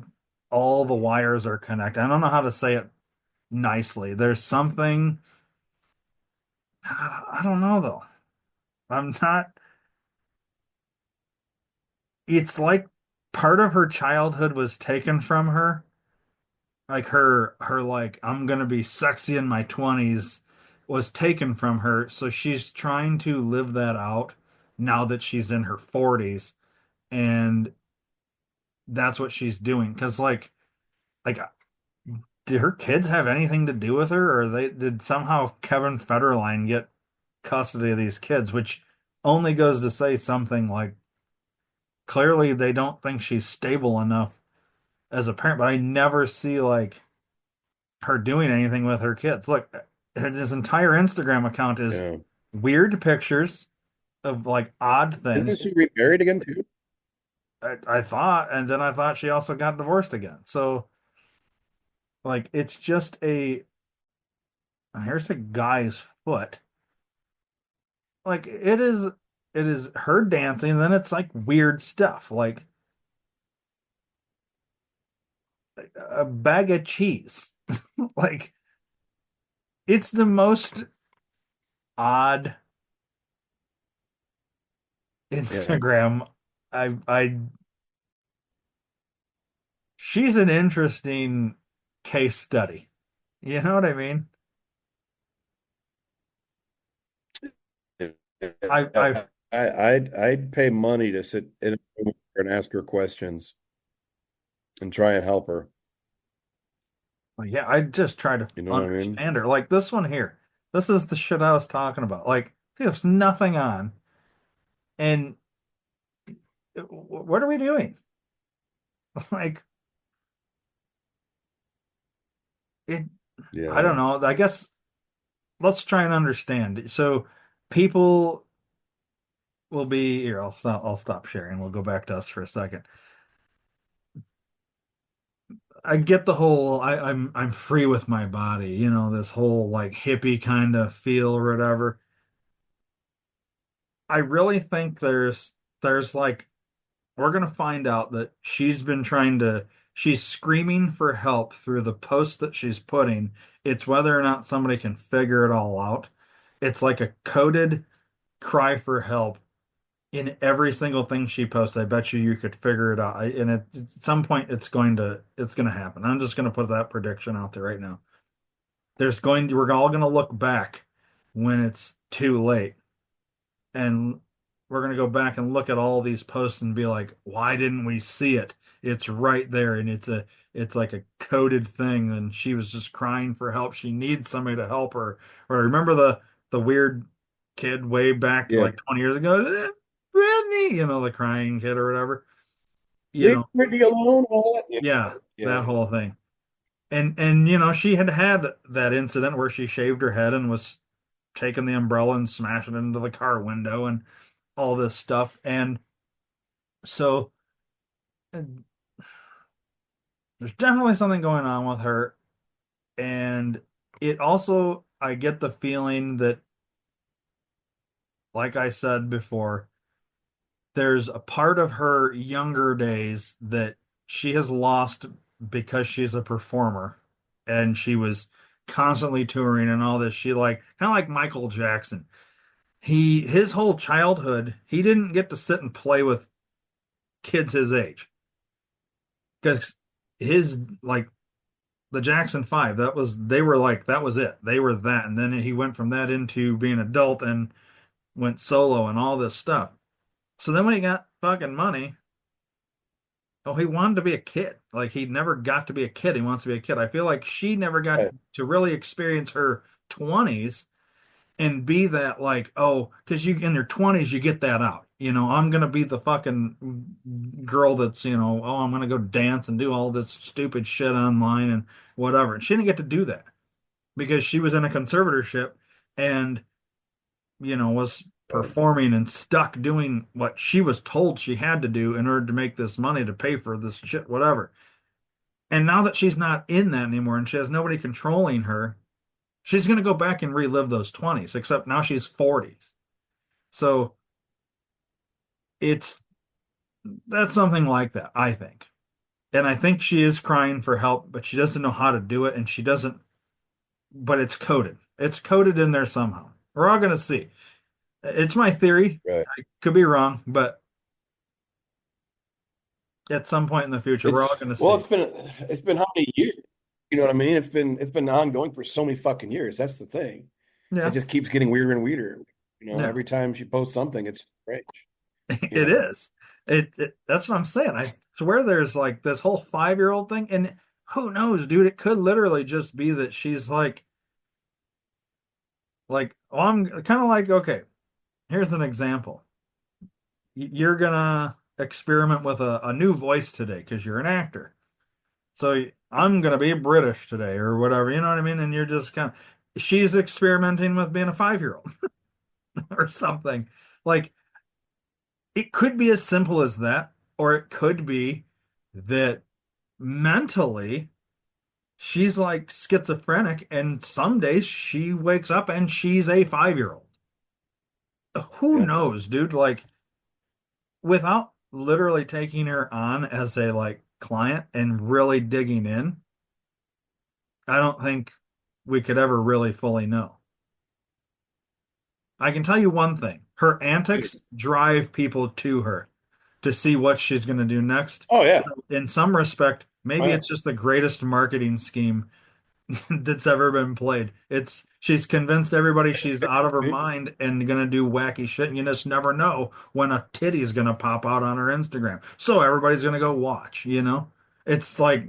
all the wires are connected. I don't know how to say it nicely. There's something I don't know though. I'm not it's like part of her childhood was taken from her. Like her like I'm gonna be sexy in my 20s was taken from her. So she's trying to live that out now that she's in her 40s. And that's what she's doing. Because like did her kids have anything to do with her, or did somehow Kevin Federline get custody of these kids, which only goes to say something like clearly they don't think she's stable enough as a parent, but I never see like her doing anything with her kids. Look, his entire Instagram account is Yeah. weird pictures of like odd things. Isn't she remarried again too? I thought, and then I thought she also got divorced again. So like it's just a here's a guy's foot. Like it is her dancing, then it's like weird stuff, like a bag of cheese. Like it's the most odd. Yeah. Instagram, I she's an interesting case study. You know what I mean? I've I'd pay money to sit in a room with her and ask her questions and try and help her. well, yeah, I just try to You know what I mean? understand her. Like this one here. This is the shit I was talking about. Like, there's nothing on. And what are we doing? Like, it, I don't Yeah. know. I guess let's try and understand. So people will be here. I'll stop sharing. We'll go back to us for a second. I get the whole I'm free with my body, this whole like hippie kind of feel or whatever. I really think there's like we're gonna find out that she's screaming for help through the post that she's putting. It's whether or not somebody can figure it all out. It's like a coded cry for help in every single thing she posts. I bet you could figure it out. At some point it's going to happen. I'm just going to put that prediction out there right now. We're all going to look back when it's too late, and we're going to go back and look at all these posts and be like, why didn't we see it? It's right there, and it's like a coded thing, and she was just crying for help. She needs somebody to help her. Or remember the weird kid way back Yeah. like 20 years ago, Britney, the crying kid or whatever. You Leave know, Britney alone. All that. Yeah. yeah, Yeah. that whole thing. And she had that incident where she shaved her head and was taking the umbrella and smashing it into the car window and all this stuff. And so uh, there's definitely something going on with her. And it also, I get the feeling that, like I said before, there's a part of her younger days that she has lost because she's a performer and she was constantly touring and all this. She like kind of like Michael Jackson. His whole childhood, he didn't get to sit and play with kids his age because his like the Jackson Five, they were like that was it. They were that, and then he went from that into being an adult and went solo and all this stuff. So then when he got fucking money, oh, he wanted to be a kid. Like he never got to be a kid. He wants to be a kid. I feel like she never got Right. to really experience her 20s and be that like, oh, because you in your 20s you get that out. I'm gonna be the fucking girl that's, oh, I'm gonna go dance and do all this stupid shit online and whatever. And she didn't get to do that because she was in a conservatorship and, was Right. performing and stuck doing what she was told she had to do in order to make this money to pay for this shit, whatever. And now that she's not in that anymore and she has nobody controlling her, she's going to go back and relive those 20s, except now she's 40s. So it's that's something like that, I think. And I think she is crying for help, but she doesn't know how to do it. And she doesn't, but it's coded. It's coded in there somehow. We're all going to see. It's my theory. Right. I could be wrong, but at some point in the future, we're all going to Well, see. it's been how many years? You know what I mean? It's been ongoing for so many fucking years. That's the thing. It Yeah. just keeps getting weirder and weirder. Yeah. Every time she posts something, it's strange. You It know, is. That's what I'm saying. I swear there's like this whole 5-year-old thing, and who knows, dude? It could literally just be that she's like, well, I'm kind of like, okay, here's an example. You're gonna experiment with a new voice today because you're an actor. So I'm gonna be British today or whatever, you know what I mean? And you're just she's experimenting with being a 5-year-old or something. Like it could be as simple as that, or it could be that mentally she's like schizophrenic and some days she wakes up and she's a 5-year-old. Who yeah, knows, dude? Like without literally taking her on as a like client and really digging in, I don't think we could ever really fully know. I can tell you one thing. her antics drive people to her to see what she's going to do next. Oh yeah. In some respect, Oh, maybe yeah. it's just the greatest marketing scheme that's ever been played. It's she's convinced everybody she's It out of could her be. mind and gonna do wacky shit, and you just never know when a titty's gonna pop out on her Instagram. So everybody's gonna go watch, you know? It's like,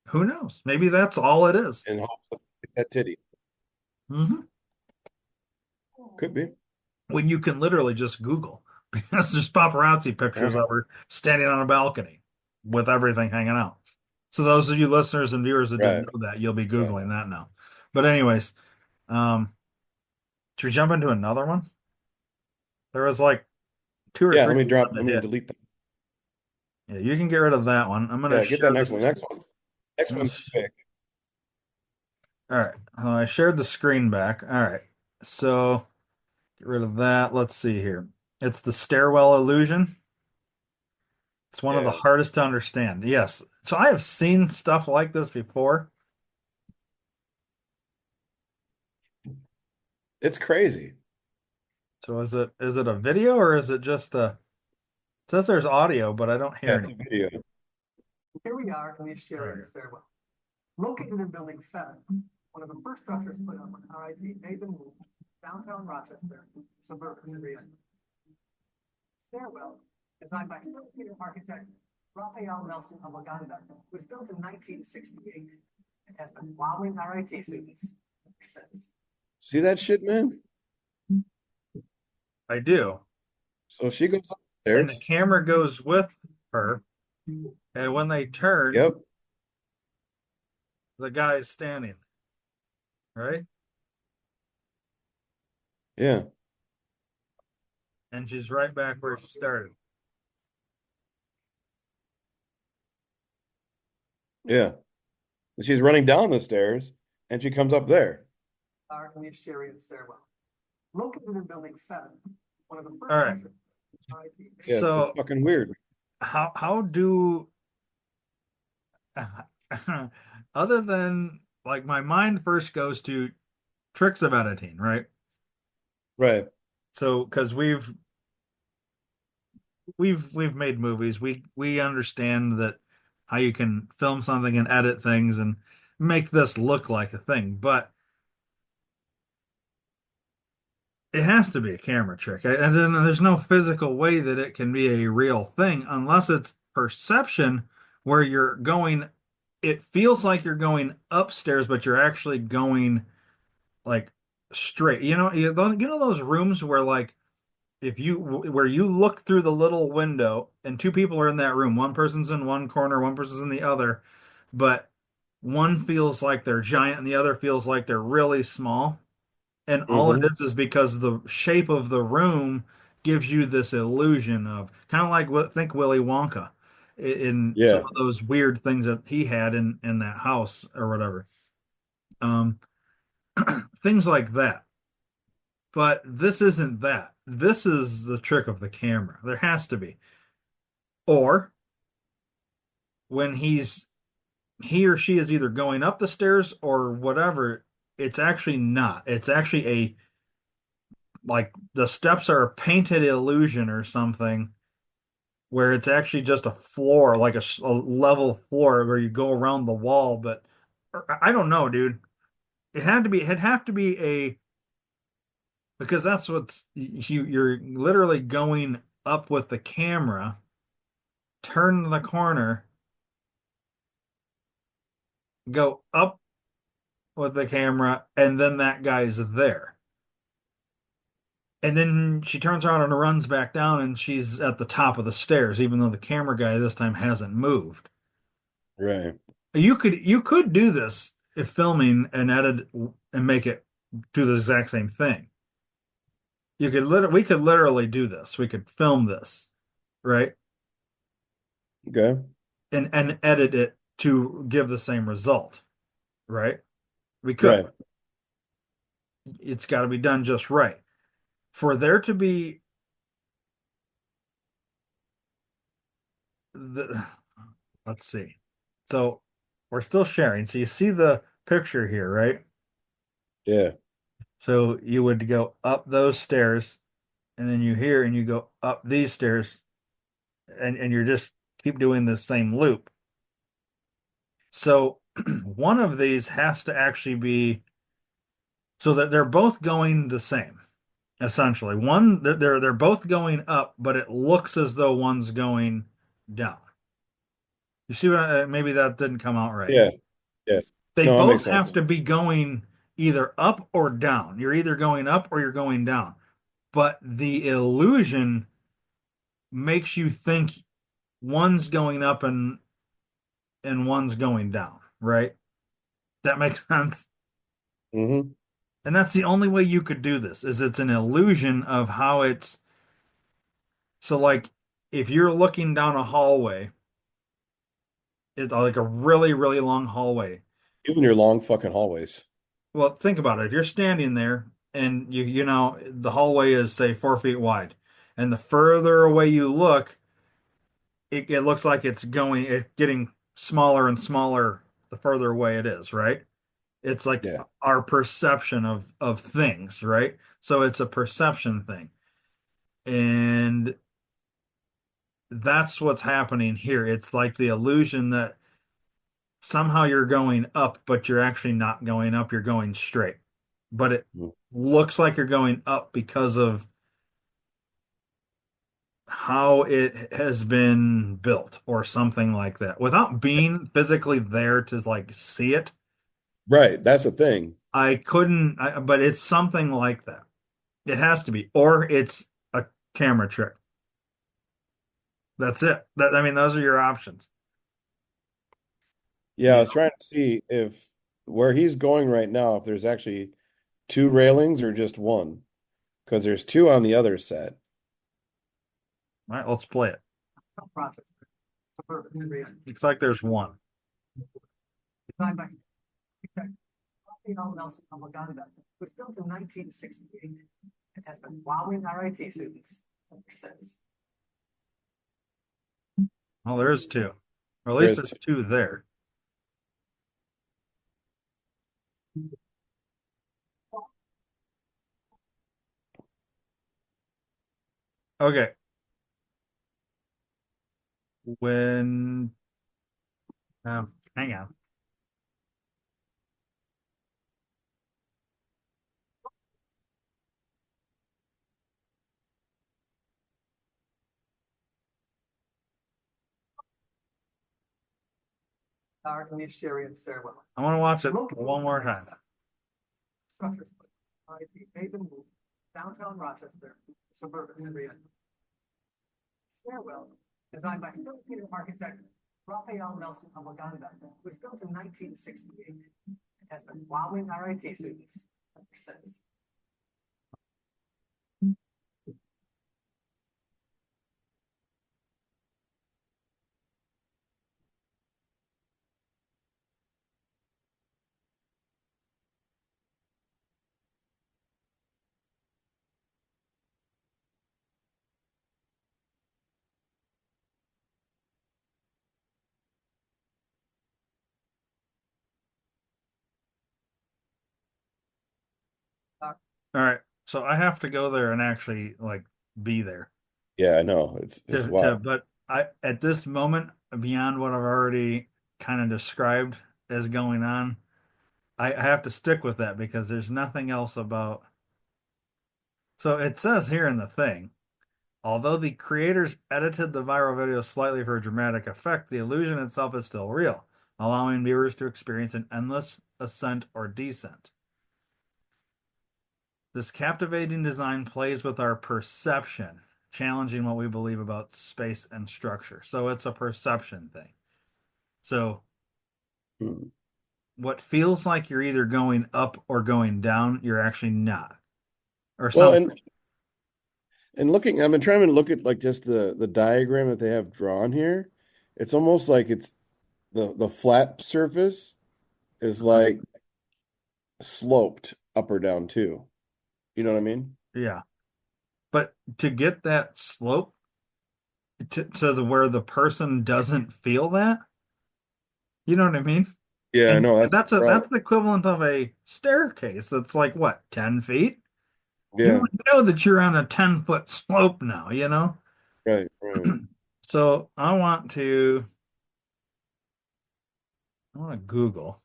who knows? Maybe that's all it is. And hopefully that titty. Hmm. Could be. When you can literally just Google because there's paparazzi Yeah. pictures of her standing on a balcony with everything hanging out. So those of you listeners and viewers that didn't Right. know that, you'll be Right. Googling that now. But anyways, um, should we jump into another one? There was like two or Yeah, three we wanted let to me hit. delete that. Yeah, you can get rid of that one. I'm gonna Yeah, get that share next one. this. Next one's big. All right. I shared the screen back. All right. So get rid of that. Let's see here. It's the stairwell illusion. It's one of the Yeah. hardest to understand. Yes. So I have seen stuff like this before. It's crazy. So is it a video or is it just a it says there's audio, but I don't hear Yeah, any. it's a video. Here we are in the Escherian Stairwell. Located in Building 7, one of the first structures put up when RIP made the move downtown Rochester, suburban area. Stairwell, designed by Filipino architect Rafael Nelson of Maganda, was built in 1968 and has been wowing RIT students since. See that shit, man? I do. So she goes And the upstairs. camera goes with her. And when they turn, Yep. the guy's standing there, right? Yeah. And she's right back where she started. Yeah. And she's running down the stairs and she comes up there. Are in the Escherian Stairwell. Located in Building 7, one of the first All right. structures. RIP. Yeah, it's So fucking weird. how do other than like my mind first goes to tricks of editing, right? Right. So because we've made movies, we understand that how you can film something and edit things and make this look like a thing, but it has to be a camera trick. And then there's no physical way that it can be a real thing unless it's perception where you're going, it feels like you're going upstairs, but you're actually going like straight. You know those rooms where like if you where you look through the little window and two people are in that room, one person's in one corner, one person's in the other, but one feels like they're giant and the other feels like they're really small. And all it Mm-hmm. is because the shape of the room gives you this illusion of kind of like what think Willy Wonka in some Yeah. of those weird things that he had in that house or whatever. Um, things like that. But this isn't that. This is the trick of the camera. There has to be. Or when he or she is either going up the stairs or whatever, it's actually not. It's actually a like the steps are a painted illusion or something where it's actually just a floor, like a level floor where you go around the wall. But I don't know, dude. It'd have to be a because that's what's you're literally going up with the camera, turn the corner, go up with the camera, and then that guy's there. And then she turns around and runs back down, and she's at the top of the stairs, even though the camera guy this time hasn't moved. Right. You could do this if filming and edit and make it do the exact same thing. We could literally do this. We could film this, right? Okay. And edit it to give the same result, right? We could. Right. It's got to be done just right. For there to be the let's see. So we're still sharing. So you see the picture here, right? Yeah. So you would go up those stairs and then you hear and you go up these stairs, and you're just keep doing the same loop. So one of these has to actually be so that they're both going the same, essentially. One they're both going up, but it looks as though one's going down. You see what maybe that didn't come out right. Yeah. Yeah. They No, that makes both have sense. to be going either up or down. You're either going up or you're going down. But the illusion makes you think one's going up and one's going down, right? That makes sense. Hmm. And that's the only way you could do this is it's an illusion of how it's so like if you're looking down a hallway, it's like a really, really long hallway. Even your long fucking hallways. Well, think about it. If you're standing there and you know the hallway is say 4 feet wide, and the further away you look, it looks like it's getting smaller and smaller the further away it is, right? It's like Yeah. our perception of things, right? So it's a perception thing. And that's what's happening here. It's like the illusion that somehow you're going up, but you're actually not going up, you're going straight. But it Mm. looks like you're going up because of how it has been built or something like that. Without being physically there to like see it, Right. That's the thing. I couldn't, but it's something like that. It has to be, or it's a camera trick. That's it. I mean, those are your options. Yeah, I You was trying to see if where he's going right now, if there's actually two railings or just one, because there's two on the other set. All right, let's play it. Project. Suburban area. Looks like there's one. Designed by architect Nelson of Uganda. Was built in 1968. It has been wowing RIT students ever since. Well, there is two, or at There least is there's two. two there. Okay, when hang on. Are in the Escherian Stairwell. I want to watch it one more time. Structures. RIT made them move downtown Rochester, suburban area. Stairwell, designed by Filipino architect Rafael Nelson of Uganda, was built in 1968. It has been wowing RIT students ever since. All right, so I have to go there and actually like be there Yeah, I know. It's to wild. but I at this moment beyond what I've already kind of described as going on, I have to stick with that because there's nothing else about. So it says here in the thing, although the creators edited the viral video slightly for dramatic effect, the illusion itself is still real, allowing viewers to experience an endless ascent or descent. This captivating design plays with our perception, challenging what we believe about space and structure. So it's a perception thing. So Hmm. what feels like you're either going up or going down, you're actually not. Or Well, something. and looking, I've been trying to look at like just the diagram that they have drawn here. It's almost like it's the flat surface is like sloped up or down too. You know what I mean? Yeah. But to get that slope to the where the person doesn't feel that, you know what I mean? Yeah, I And know. That's that's the problem. the equivalent of a staircase. It's like what, 10 feet? You Yeah, would know that you're on a 10-foot slope now, you know? right, right. So I want to Google.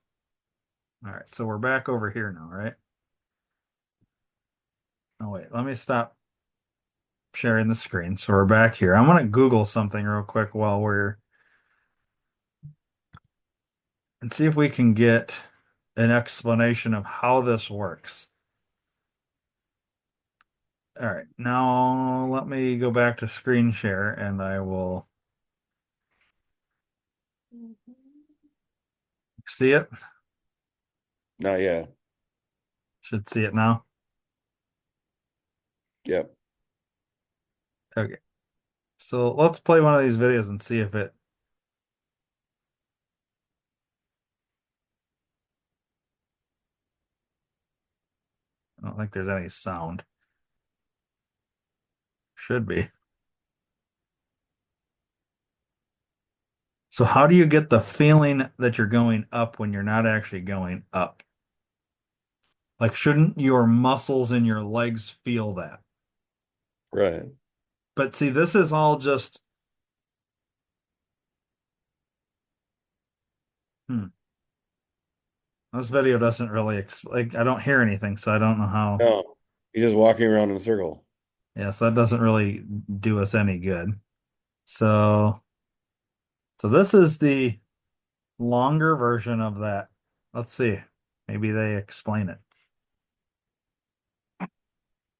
All right, so we're back over here now, right? Oh wait, let me stop sharing the screen. So we're back here. I want to Google something real quick while we're and see if we can get an explanation of how this works. All right, now let me go back to screen share and I will see it. Not yet. Should see it now. Yep. Okay. So let's play one of these videos and see if it. I don't think there's any sound. Should be. So how do you get the feeling that you're going up when you're not actually going up? Like, shouldn't your muscles in your legs feel that? Right. But see, this is all just, hmm, this video doesn't really, like, I don't hear anything, so I don't know how. No, you're just walking around in a circle. Yeah, so that doesn't really do us any good. So, so this is the longer version of that. Let's see. Maybe they explain it.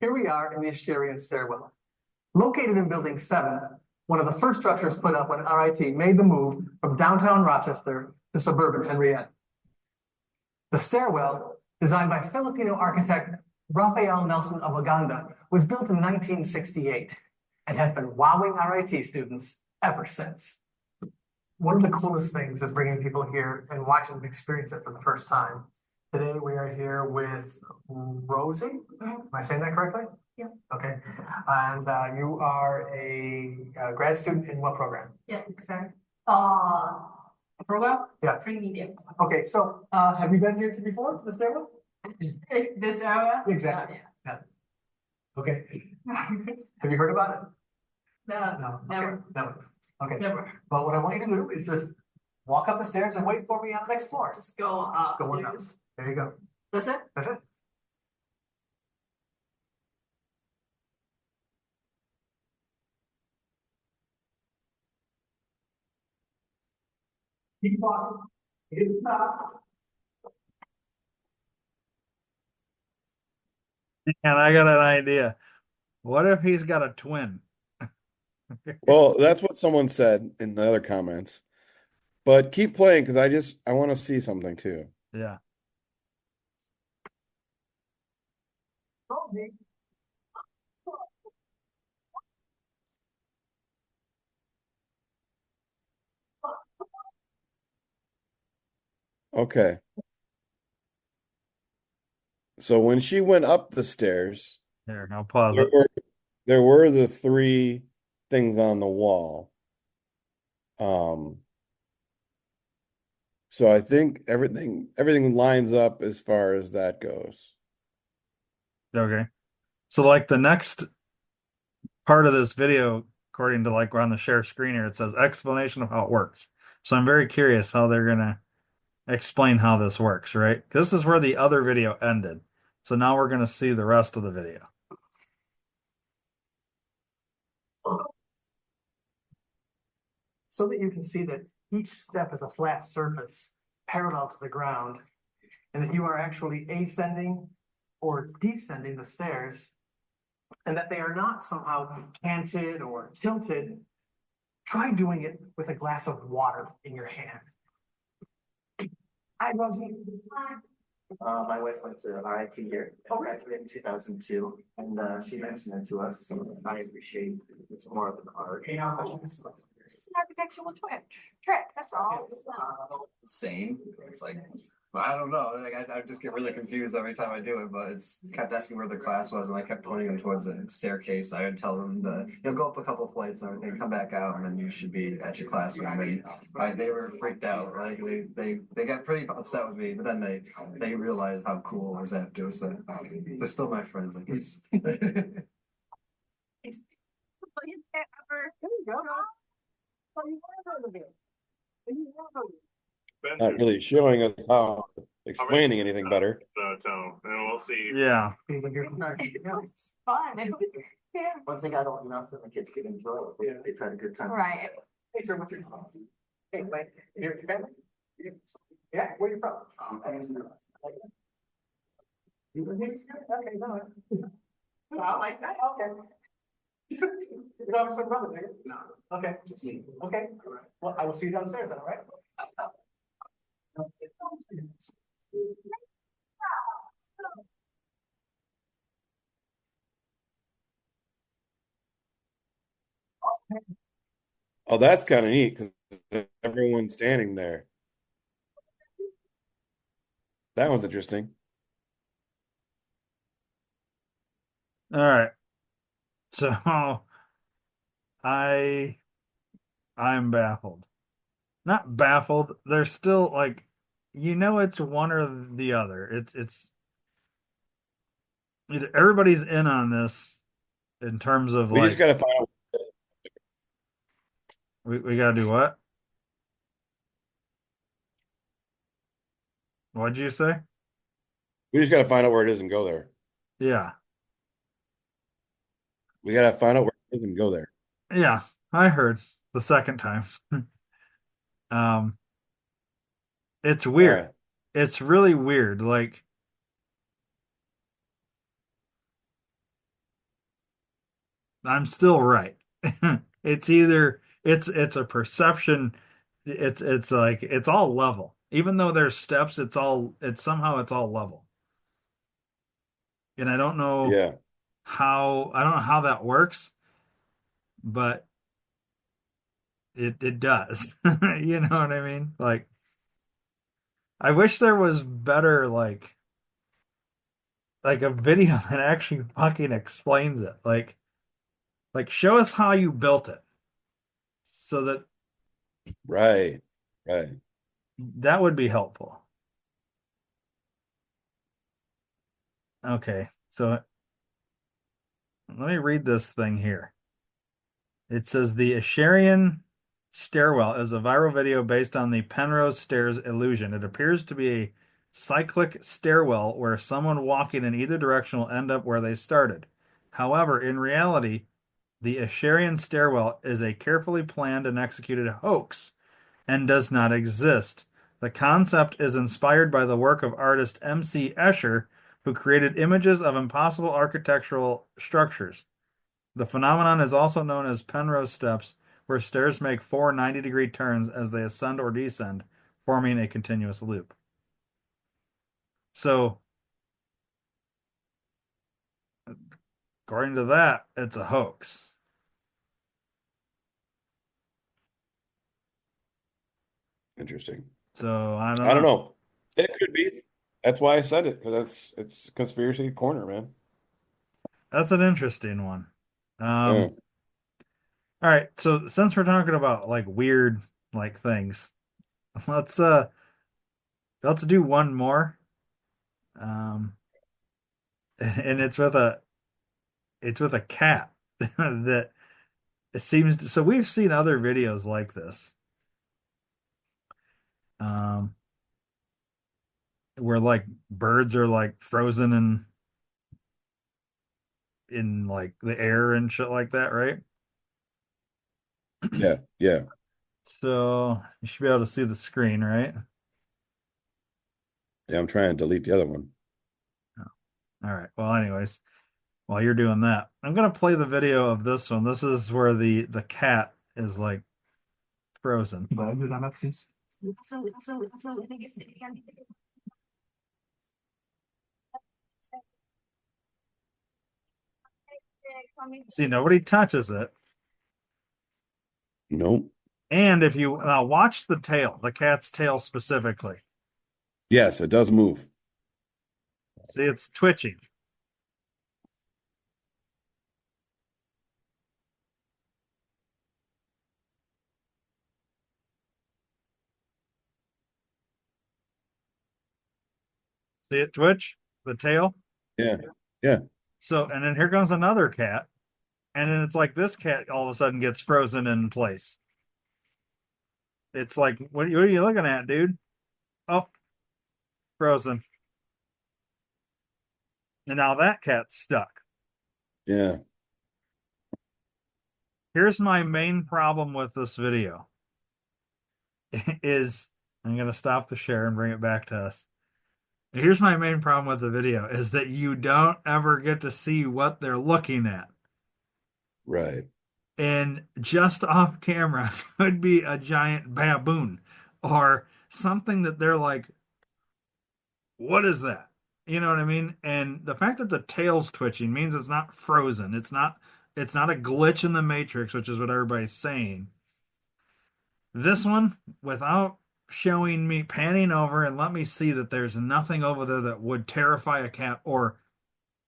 Here we are in the Escherian Stairwell. Located in Building 7, one of the first structures put up when RIT made the move from downtown Rochester to suburban Henrietta. The stairwell, designed by Filipino architect Rafael Nelson of Aganda, was built in 1968 and has been wowing RIT students ever since. One of the coolest things is bringing people here and watching them experience it for the first time. Today we are here with Rosie. Am I saying that correctly? Yeah. Okay. And you are a grad student in what program? Yeah, exactly. Program? Yeah. Three media. Okay, so have you been here before to the stairwell? This area? Exactly. Yeah. Okay. Have you heard about it? No, No. never. Okay. Never. Okay. Never. But what I want you to do is just walk up the stairs and wait for me on the next floor. Just go up. Go on up. There you go. That's it? That's it. Keep walking. Hit the top. And I got an idea. What if he's got a twin? Well, that's what someone said in the other comments. But keep playing because I want to see something too. Yeah. Okay. So when she went up the stairs, Here, I'll pause there it. were there were the three things on the wall. Um, so I think everything lines up as far as that goes. Okay. So like the next part of this video, according to like we're on the share screen here, it says explanation of how it works. So I'm very curious how they're gonna explain how this works, right? This is where the other video ended. So now we're gonna see the rest of the video. So that you can see that each step is a flat surface parallel to the ground, and that you are actually ascending or descending the stairs, and that they are not somehow canted or tilted. Try doing it with a glass of water in your hand. Hi, Rosie. Hi. My wife went to RIT here, graduated in 2002, and she mentioned it to us, so I appreciate it's more of an art. It's an architectural trick. That's all. Same, it's like I don't know. Like I just get really confused every time I do it, but it's kept asking where the class was, and I kept pointing them towards the staircase. I would tell them to, go up a couple of flights and everything, come back out, and then you should be at your classroom. And they were freaked out. Like they got pretty upset with me, but then they realized how cool it was after. So they're still my friends, I guess. Not really showing us how explaining anything better. And we'll see. Yeah. It's fun. Yeah. Once they got old enough, then the kids could enjoy it. They've had a good time. Right. Hey, sir, what's your name? Hey, wait, you're your family? Yeah, where you from? You live here? Okay, no. I like that, okay. You don't have a twin brother, do you? No. Okay, just me. Okay, well, I will see you downstairs then, all right? Oh, that's kind of neat because everyone's standing there. That one's interesting. All right. So I I'm baffled. Not baffled. They're still like, it's one or the other. It's either everybody's in on this in terms of We just like got to find out. we gotta do what? What'd you say? We just got to find out where it is and go there. Yeah. We got to find out where it is and go there. Yeah. I heard the second time. Um, it's All weird. right. It's really weird. Like I'm still right. It's either it's a perception. It's like it's all level. Even though there's steps, it's somehow it's all level. And Yeah. I don't know how that works, but it does. You know what I mean? Like I wish there was better like a video that actually fucking explains it. Like show us how you built it so that Right. Right. that would be helpful. Okay, so let me read this thing here. It says the Escherian Stairwell is a viral video based on the Penrose Stairs illusion. It appears to be a cyclic stairwell where someone walking in either direction will end up where they started. However, in reality, the Escherian Stairwell is a carefully planned and executed hoax and does not exist. The concept is inspired by the work of artist M.C. Escher, who created images of impossible architectural structures. The phenomenon is also known as Penrose steps, where stairs make four 90-degree turns as they ascend or descend, forming a continuous loop. So, according to that, it's a hoax. Interesting. So, I don't I don't know. know. It could be. That's why I said it because it's conspiracy corner, man. That's an interesting one. Yeah. All right, so since we're talking about like weird like things, let's uh let's do one more. Um and it's with a cat that it seems to, so we've seen other videos like this. Um where like birds are like frozen in like the air and shit like that, right? Yeah. Yeah. So you should be able to see the screen, right? Yeah. I'm trying to delete the other one. All right. Well, anyways, while you're doing that, I'm gonna play the video of this one. This is where the cat is like frozen. See, nobody touches it. Nope. And if you now watch the tail, the cat's tail specifically. Yes, it does move. See, it's twitching. See it twitch? The tail? Yeah. Yeah. So, and then here comes another cat. And then it's like this cat all of a sudden gets frozen in place. It's like, what are you looking at, dude? Oh, frozen. And now that cat's stuck. Yeah. Here's my main problem with this video is I'm going to stop the share and bring it back to us. Here's my main problem with the video is that you don't ever get to see what they're looking at. Right. And just off camera could be a giant baboon or something that they're like, what is that? You know what I mean? And the fact that the tail's twitching means it's not frozen. It's not a glitch in the matrix, which is what everybody's saying. This one, without showing me panning over and let me see that there's nothing over there that would terrify a cat or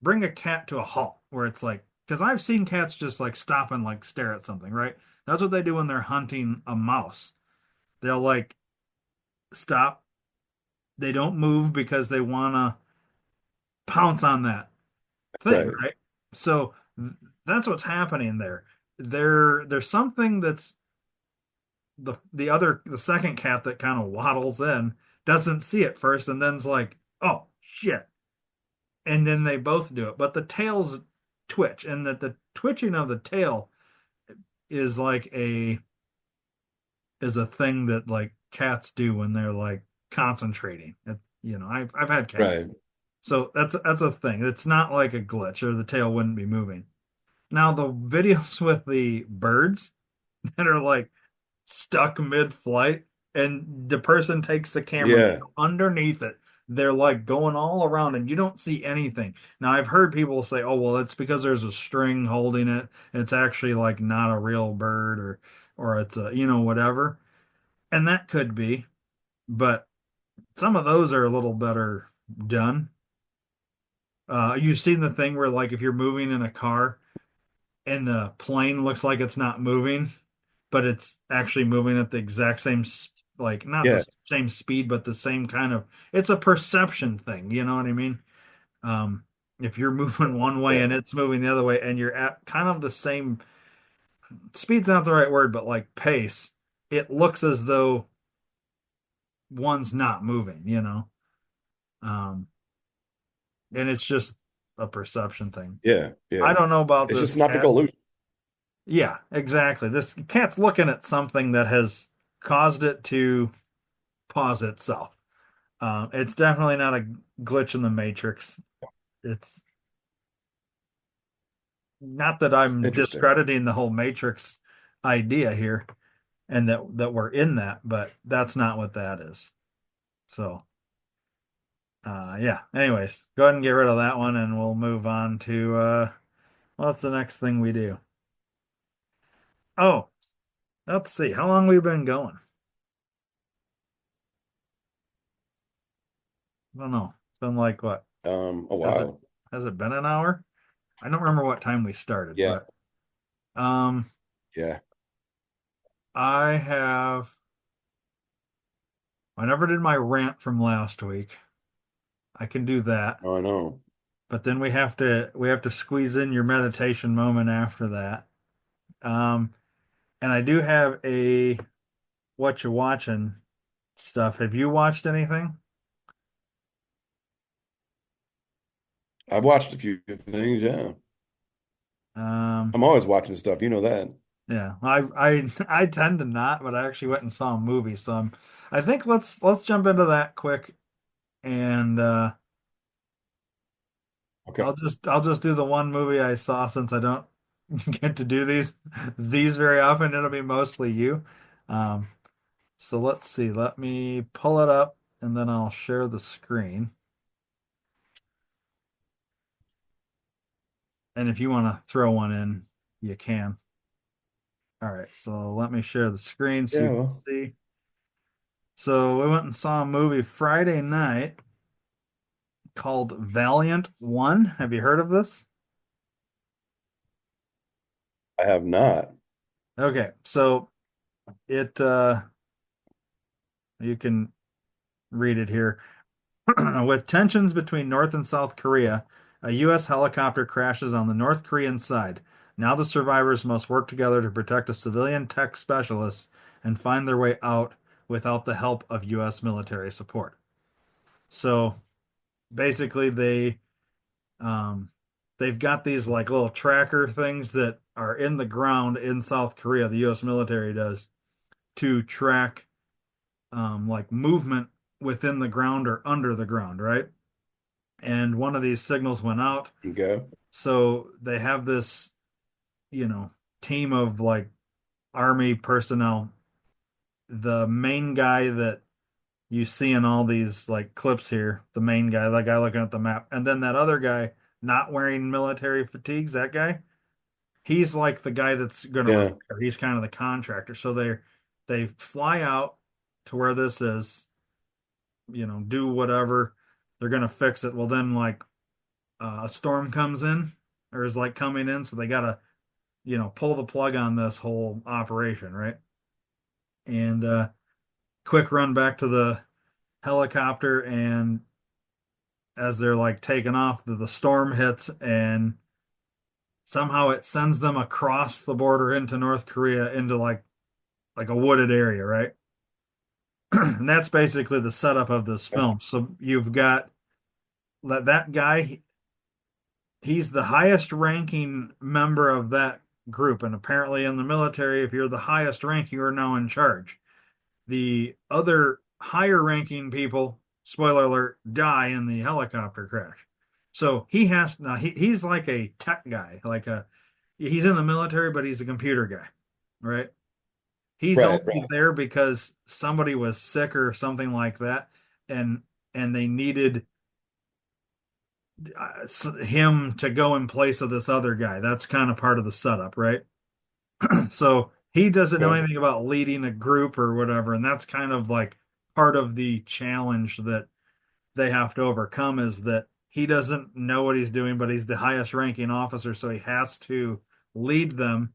bring a cat to a halt, where it's like, because I've seen cats just like stop and like stare at something, right? That's what they do when they're hunting a mouse. They'll like stop. They don't move because they want to pounce on that thing, Right. right? So that's what's happening there. There's something that's the second cat that kind of waddles in doesn't see it first and then's like, oh shit. And then they both do it. But the tails twitch, and that the twitching of the tail is like a thing that like cats do when they're like concentrating. I've had cats. Right. So that's a thing. It's not like a glitch or the tail wouldn't be moving. Now the videos with the birds that are like stuck mid-flight and the person takes the camera Yeah. underneath it. They're like going all around and you don't see anything. Now I've heard people say, "Oh, well, it's because there's a string holding it. It's actually like not a real bird or it's a, whatever." And that could be, but some of those are a little better done. You've seen the thing where like if you're moving in a car and the plane looks like it's not moving, but it's actually moving at the exact same, like not Yeah. the same speed, but the same kind of, it's a perception thing. You know what I mean? Um, if you're moving one way Yeah. and it's moving the other way and you're at kind of the same, speed's not the right word, but like pace, it looks as though one's not moving. Um, and it's just a perception thing. Yeah. I Yeah. don't know about It's this just an optical cat. illusion. Yeah, exactly. This cat's looking at something that has caused it to pause itself. It's definitely not a glitch in the matrix. It's not that I'm Interesting. discrediting the whole matrix idea here and that we're in that, but that's not what that is. So, yeah. Anyways, go ahead and get rid of that one and we'll move on to what's the next thing we do? Oh, let's see. How long we've been going? I don't know. It's been like what? A Has it while. has it been an hour? I don't remember what time we started, Yeah. but um Yeah. I never did my rant from last week. I can do that. Oh, I know. But then we have to squeeze in your meditation moment after that. Um and I do have a what you watching stuff. Have you watched anything? I've watched a few things. Yeah. Um I'm always watching stuff. You know that. yeah, I tend to not, but I actually went and saw a movie, so I think let's jump into that quick and Okay. I'll just do the one movie I saw since I don't get to do these very often. It'll be mostly you. Um, so let's see. Let me pull it up and then I'll share the screen. And if you want to throw one in, you can. All right. So let me share the screen so Yeah. you can Well, see. So we went and saw a movie Friday night called Valiant One. Have you heard of this? I have not. Okay, so it you can read it here. With tensions between North and South Korea, a U.S. helicopter crashes on the North Korean side. Now the survivors must work together to protect a civilian tech specialist and find their way out without the help of U.S. military support. So basically, um, they've got these like little tracker things that are in the ground in South Korea. The U.S. military does to track like movement within the ground or under the ground, right? And one of these signals went out. Okay. So they have this, you know, team of like army personnel. The main guy that you see in all these like clips here, the main guy, that guy looking at the map, and then that other guy not wearing military fatigues, that guy, he's like the guy that's going to Yeah. repair. He's kind of the contractor. So they fly out to where this is, do whatever. They're going to fix it. Well, then like a storm comes in or is like coming in, so they gotta, pull the plug on this whole operation, right? And quick run back to the helicopter, and as they're like taking off, the storm hits, and somehow it sends them across the border into North Korea into like a wooded area, right? And that's basically the setup of this film. So you've got that guy, he's the highest ranking member of that group. And apparently, in the military, if you're the highest rank, you are now in charge. The other higher ranking people, spoiler alert, die in the helicopter crash. So he has now he's like a tech guy, he's in the military, but he's a computer guy, right? He's Right, only right. there because somebody was sick or something like that, and they needed him to go in place of this other guy. That's kind of part of the setup, right? So he doesn't know Okay. anything about leading a group or whatever, and that's kind of like part of the challenge that they have to overcome is that he doesn't know what he's doing, but he's the highest ranking officer, so he has to lead them.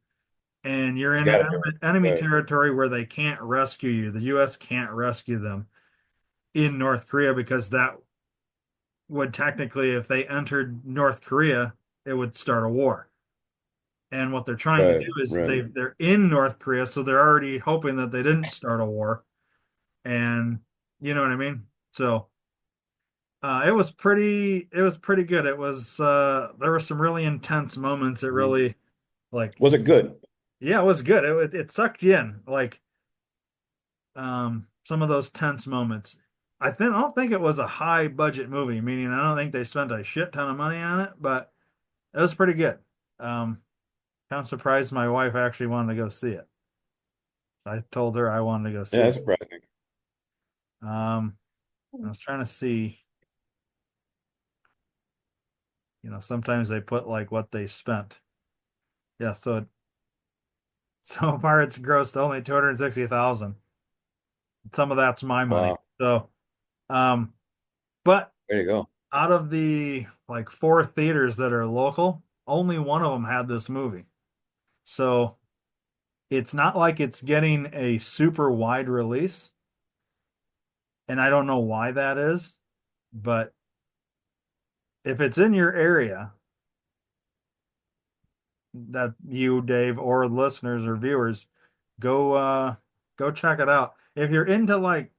And you're You in got it. enemy Right. territory where they can't rescue you. The U.S. can't rescue them in North Korea because that would technically, if they entered North Korea, it would start a war. And what they're trying to Right. do is Right. they're in North Korea, so they're already hoping that they didn't start a war. And you know what I mean? So it was pretty good. It was there were some really intense moments. It Mhm. really like Was it good? yeah, it was good. It sucked you in. Like some of those tense moments. I don't think it was a high budget movie, meaning I don't think they spent a shit ton of money on it, but it was pretty good. Um, Kind of surprised my wife actually wanted to go see it. I told her I wanted to go Yeah, see that's it. surprising. I was trying to see, sometimes they put like what they spent. Yeah, so far it's grossed only 260,000. Some of that's my money. Wow. So, um, but There you go. out of the like four theaters that are local, only one of them had this movie. So it's not like it's getting a super wide release, and I don't know why that is, but if it's in your area, that you, Dave, or listeners or viewers, go check it out. If you're into like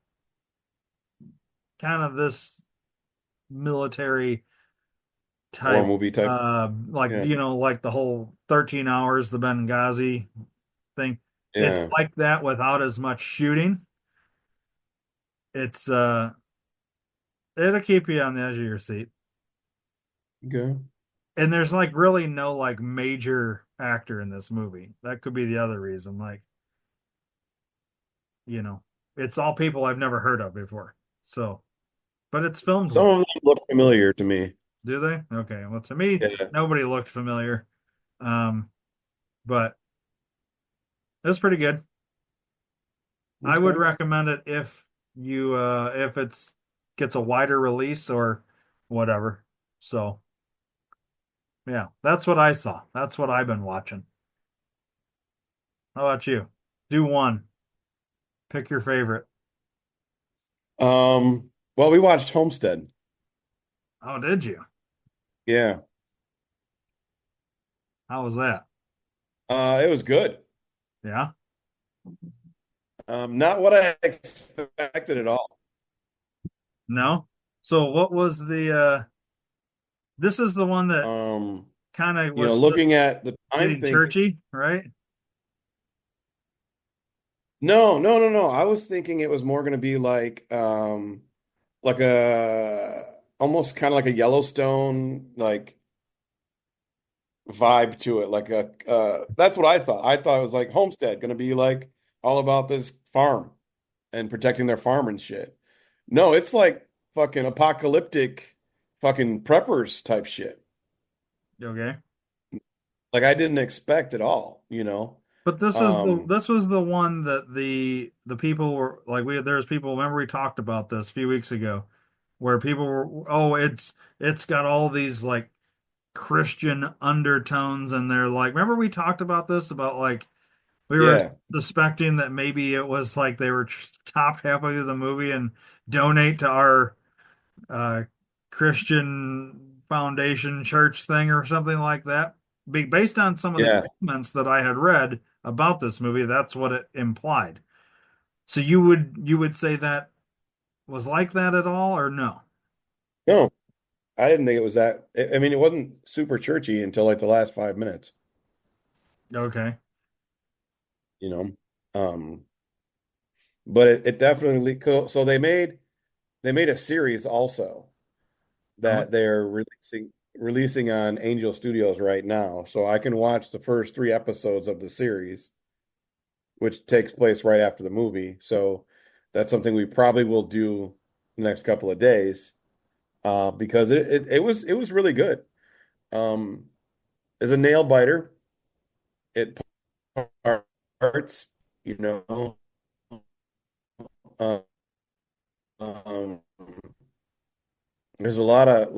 kind of this military War type, movie type. like Yeah. like the whole 13 hours, the Benghazi thing, it's Yeah. like that without as much shooting. It's it'll keep you on the edge of your seat. Okay. And there's like really no like major actor in this movie. That could be the other reason. Like, you know, it's all people I've never heard of before. So, but it's filmed Some well. of them look familiar to me. Do they? Okay. Well, to me, Yeah. nobody looked familiar. But it was pretty good. I would Okay. recommend it if you if it's gets a wider release or whatever. So yeah, that's what I saw. That's what I've been watching. How about you? Do one. Pick your favorite. Well, we watched Homestead. Oh, did you? Yeah. How was that? It was good. Yeah? Not what I expected at all. No? So what was the this is the one that Um, kind of was looking at the time getting thinking, churchy, right? no, no, no, no. I was thinking it was more going to be like a almost kind of like a Yellowstone like vibe to it. Like a that's what I thought. I thought it was like Homestead, going to be like all about this farm and protecting their farm and shit. No, it's like fucking apocalyptic fucking preppers type shit. Okay. Like I didn't expect at all. But Um, this was the one that the people were like there's people, remember we talked about this a few weeks ago where people were, oh, it's got all these like Christian undertones, and they're like, remember we talked about this about like we were yeah, suspecting that maybe it was like they were top halfway through the movie and donate to our uh, Christian Foundation church thing or something like that. Based on some of the yeah. comments that I had read about this movie, that's what it implied. So you would say that was like that at all, or no? No, I didn't think it was that. I mean, it wasn't super churchy until like the last 5 minutes, Okay. you know. Um, but it definitely so they made a series also Oh, that they're releasing on Angel Studios right now. So I can watch the first 3 episodes of the series, which takes place right after the movie. So that's something we probably will do the next couple of days, because it was really good. Um, as a nail biter, it parts, you know. Um, um, there's a lot of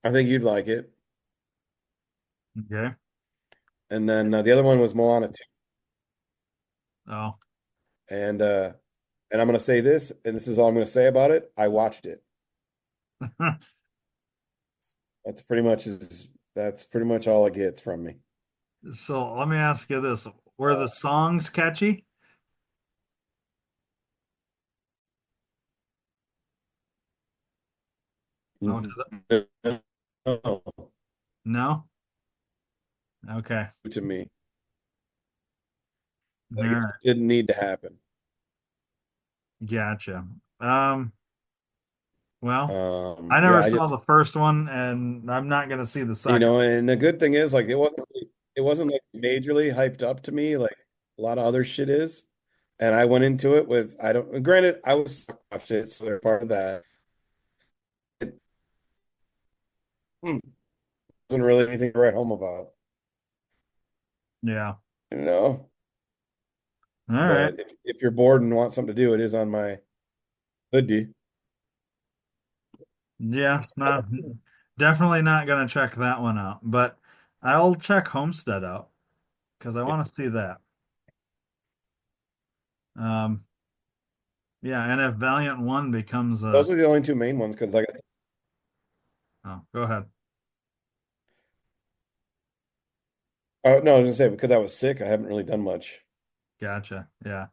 I think you'd like it. okay. And then the other one was Moana 2. Oh. And I'm gonna say this, and this is all I'm gonna say about it. I watched it. That's pretty much all it gets from me. So let me ask you this. Were the songs catchy? Oh, no? Okay. To me, All like it right. didn't need to happen. Gotcha. Um, well, I Yeah, never saw the first one, and I'm not gonna see the second. and the good thing is like it wasn't like majorly hyped up to me like a lot of other shit is. And I went into it with I don't granted I was watched it, so they're part of that. It wasn't really anything to write home about, Yeah. you know. All right. But if you're bored and want something to do, it is on my hoodie. Yeah, not definitely not gonna check that one out, but I'll check Homestead out because I want to see that. Um, yeah, and if Valiant One becomes a, Those are the only two main ones because like oh, go ahead. oh no, I was gonna say because I was sick, I haven't really done much. Gotcha. Yeah,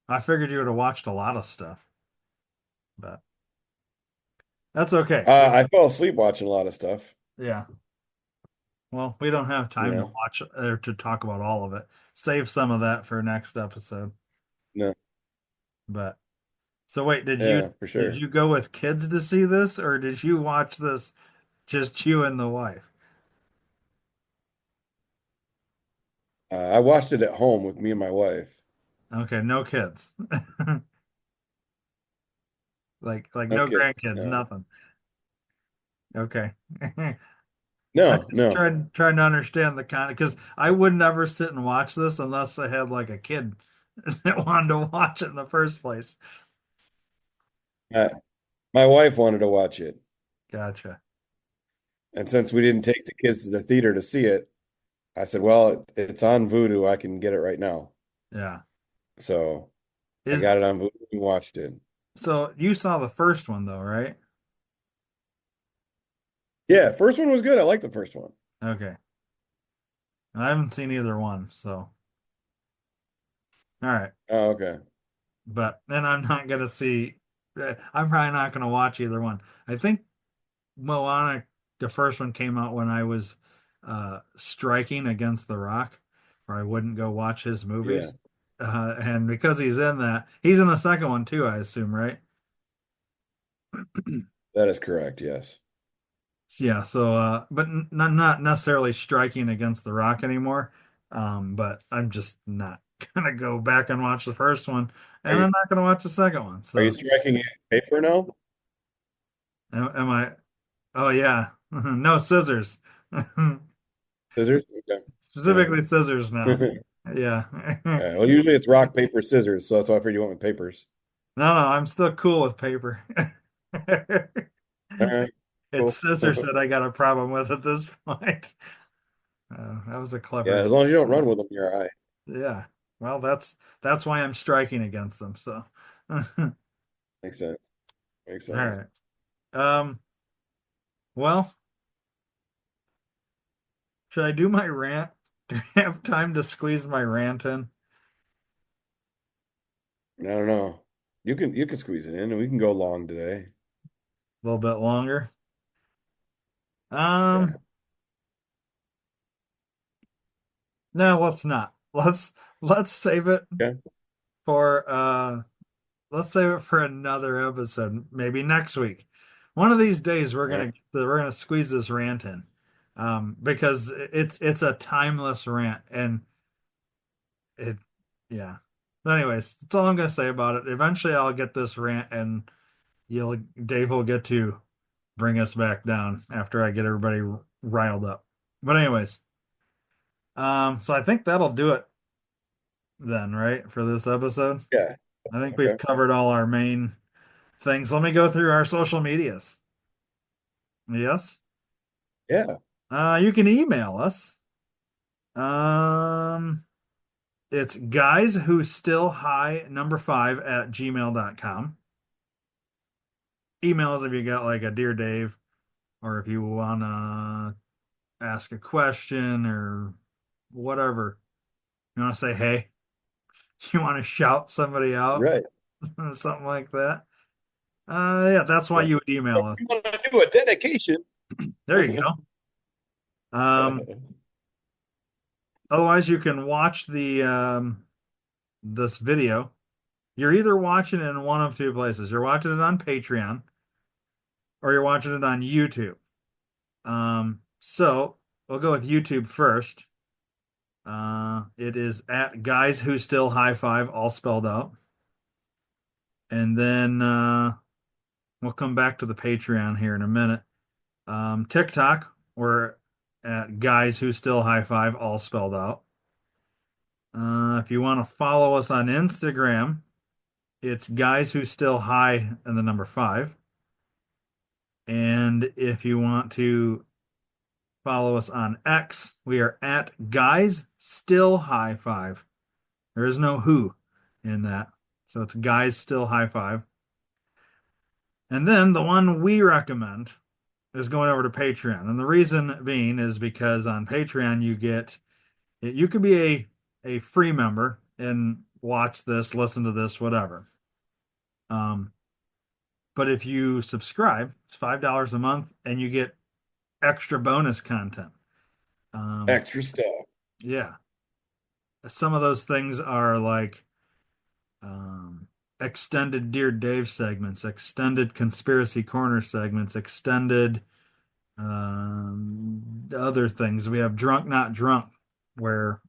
I figured you would have watched a lot of stuff, but that's okay. I fell asleep watching a lot of stuff. Yeah. Well, we don't have You time to know, watch or to talk about all of it. Save some of that for next episode. no, But so wait, yeah, for did sure. you go with kids to see this, or did you watch this just you and the wife? I watched it at home with me and my wife. Okay, no kids. Like No no kids. grandkids, No, nothing. Okay. I no, just no. trying to understand the kind of, because I would never sit and watch this unless I had like a kid that wanted to watch it in the first place. Uh, my wife wanted to watch it, Gotcha. and since we didn't take the kids to the theater to see it, I said, "Well, it's on Vudu. I can get it right now." Yeah. So I Is got it on Vudu and watched it. so you saw the first one though, right? Yeah, first one was good. I liked the first one. Okay. I haven't seen either one, so all right. Oh, okay. But then I'm not gonna see. I'm probably not gonna watch either one. I think Moana, the first one came out when I was striking against The Rock, or I wouldn't go watch his Yeah, movies. And because he's in that, he's in the second one too, I assume, right? that is correct. Yes. Yeah, so but not necessarily striking against The Rock anymore. But I'm just not gonna go back and watch the first one, Are and you I'm not gonna watch the second one. are you So striking it paper now? am I? Oh yeah, no scissors. Scissors? Okay. Yeah. Specifically scissors now. Yeah. No, Well, usually it's rock, paper, scissors, so that's why I figured you went with papers. no, I'm still cool with paper. All right, It's cool. scissors that I got a problem with at this point. That was a Yeah, clever. as long as you don't run with them, you're all right. Yeah. Well, that's why I'm striking against them. So, all Makes sense. Makes sense. right. Um. Well, should I do my rant? Do I have time to squeeze my rant in I don't know. You can squeeze it in, and we can go long today. a little bit longer? Yeah. Um. No, let's not. Let's save it Okay. for let's save it for another episode, maybe next week. One of these days All right. we're gonna squeeze this rant in. Because it's a timeless rant and it yeah. So anyways, that's all I'm gonna say about it. Eventually I'll get this rant and you'll Dave will get to bring us back down after I get everybody riled up. But anyways, so I think that'll do it then, right, for this episode. Yeah. I think we've Okay. covered all our main things. Let me go through our social medias. Yes. Yeah. You can email us. Um, it's guys who still high number five at gmail.com. Email us if you got like a Dear Dave or if you want to ask a question or whatever. You want to say, hey, you want to shout somebody out, Right. something like that. Yeah, that's why Yeah. you would email us. You want to do a dedication? There you go. Otherwise, you can watch the this video. You're either watching it in one of two places. You're watching it on Patreon or you're watching it on YouTube. So we'll go with YouTube first. It is at guys who still high five, all spelled out. And then we'll come back to the Patreon here in a minute. TikTok, we're at guys who still high five, all spelled out. If you want to follow us on Instagram, it's guys who still high and the number five. And if you want to follow us on X, we are at guys still high five. There is no who in that. So it's guys still high five. And then the one we recommend is going over to Patreon. And the reason being is because on Patreon you could be a free member and watch this, listen to this, whatever. But if you subscribe, it's $5 a month and you get extra bonus content. Extra stuff. Yeah. Some of those things are like extended Dear Dave segments, extended Conspiracy Corner segments, extended other things. We have Drunk Not Drunk, where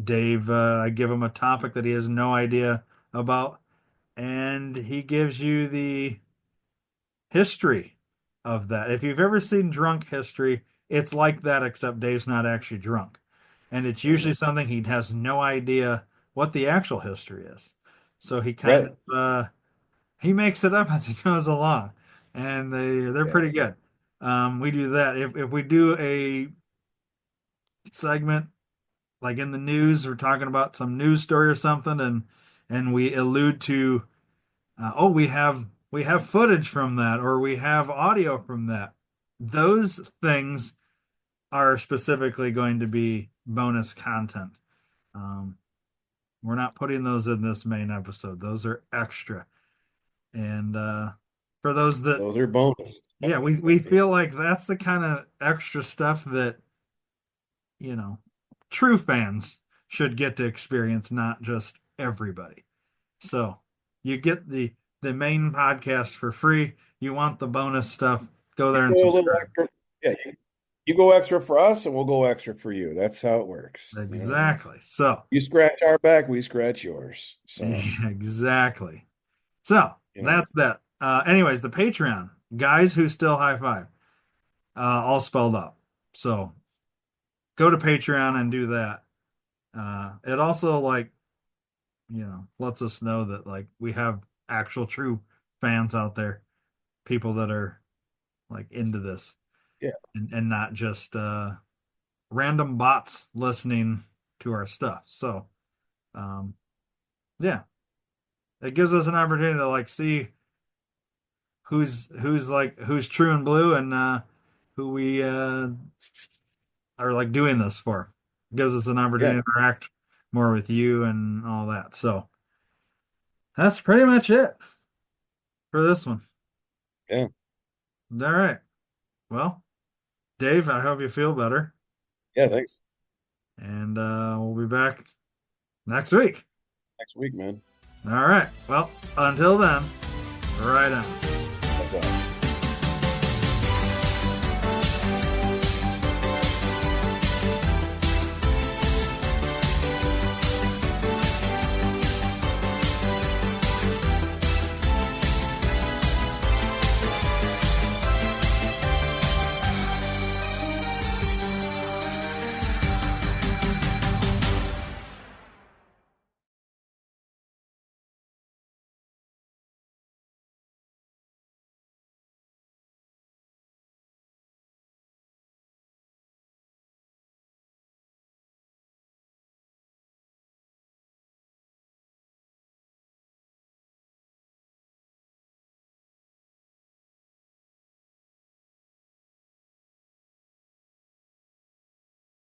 Dave, I give him a topic that he has no idea about, and he gives you the history of that. If you've ever seen Drunk History, it's like that, except Dave's not actually drunk. And it's usually something he has no idea what the actual history is. So he kind Right. of he makes it up as he goes along, and they're Yeah. pretty good. We do that. If we do a segment like in the news, we're talking about some news story or something, and we allude to, oh, we have footage from that, or we have audio from that. Those things are specifically going to be bonus content. Um, we're not putting those in this main episode. Those are extra. And for those that, Those are bonus. yeah, we feel like that's the kind of extra stuff that, you know, true fans should get to experience, not just everybody. So you get the main podcast for free. You want the bonus stuff, go there You and go a little subscribe. extra. Yeah, you go extra for us, and we'll go extra for you. That's how it works. You know, Exactly. So, you scratch our back, we scratch yours. So, exactly. So you know, that's that. Anyways, the Patreon, guys who still high five, all spelled out. So go to Patreon and do that. It also lets us know that like we have actual true fans out there, people that are like into this, yeah, and not just random bots listening to our stuff. So um, yeah, it gives us an opportunity to like see who's true and blue, and who we are like doing this for. It gives us an yeah, opportunity to interact more with you and all that. So that's pretty much it for this one. yeah. All right. Well, Dave, I hope you feel better. Yeah, thanks. And we'll be back next week. Next week, man. All right. Well, until then, right on. That's all.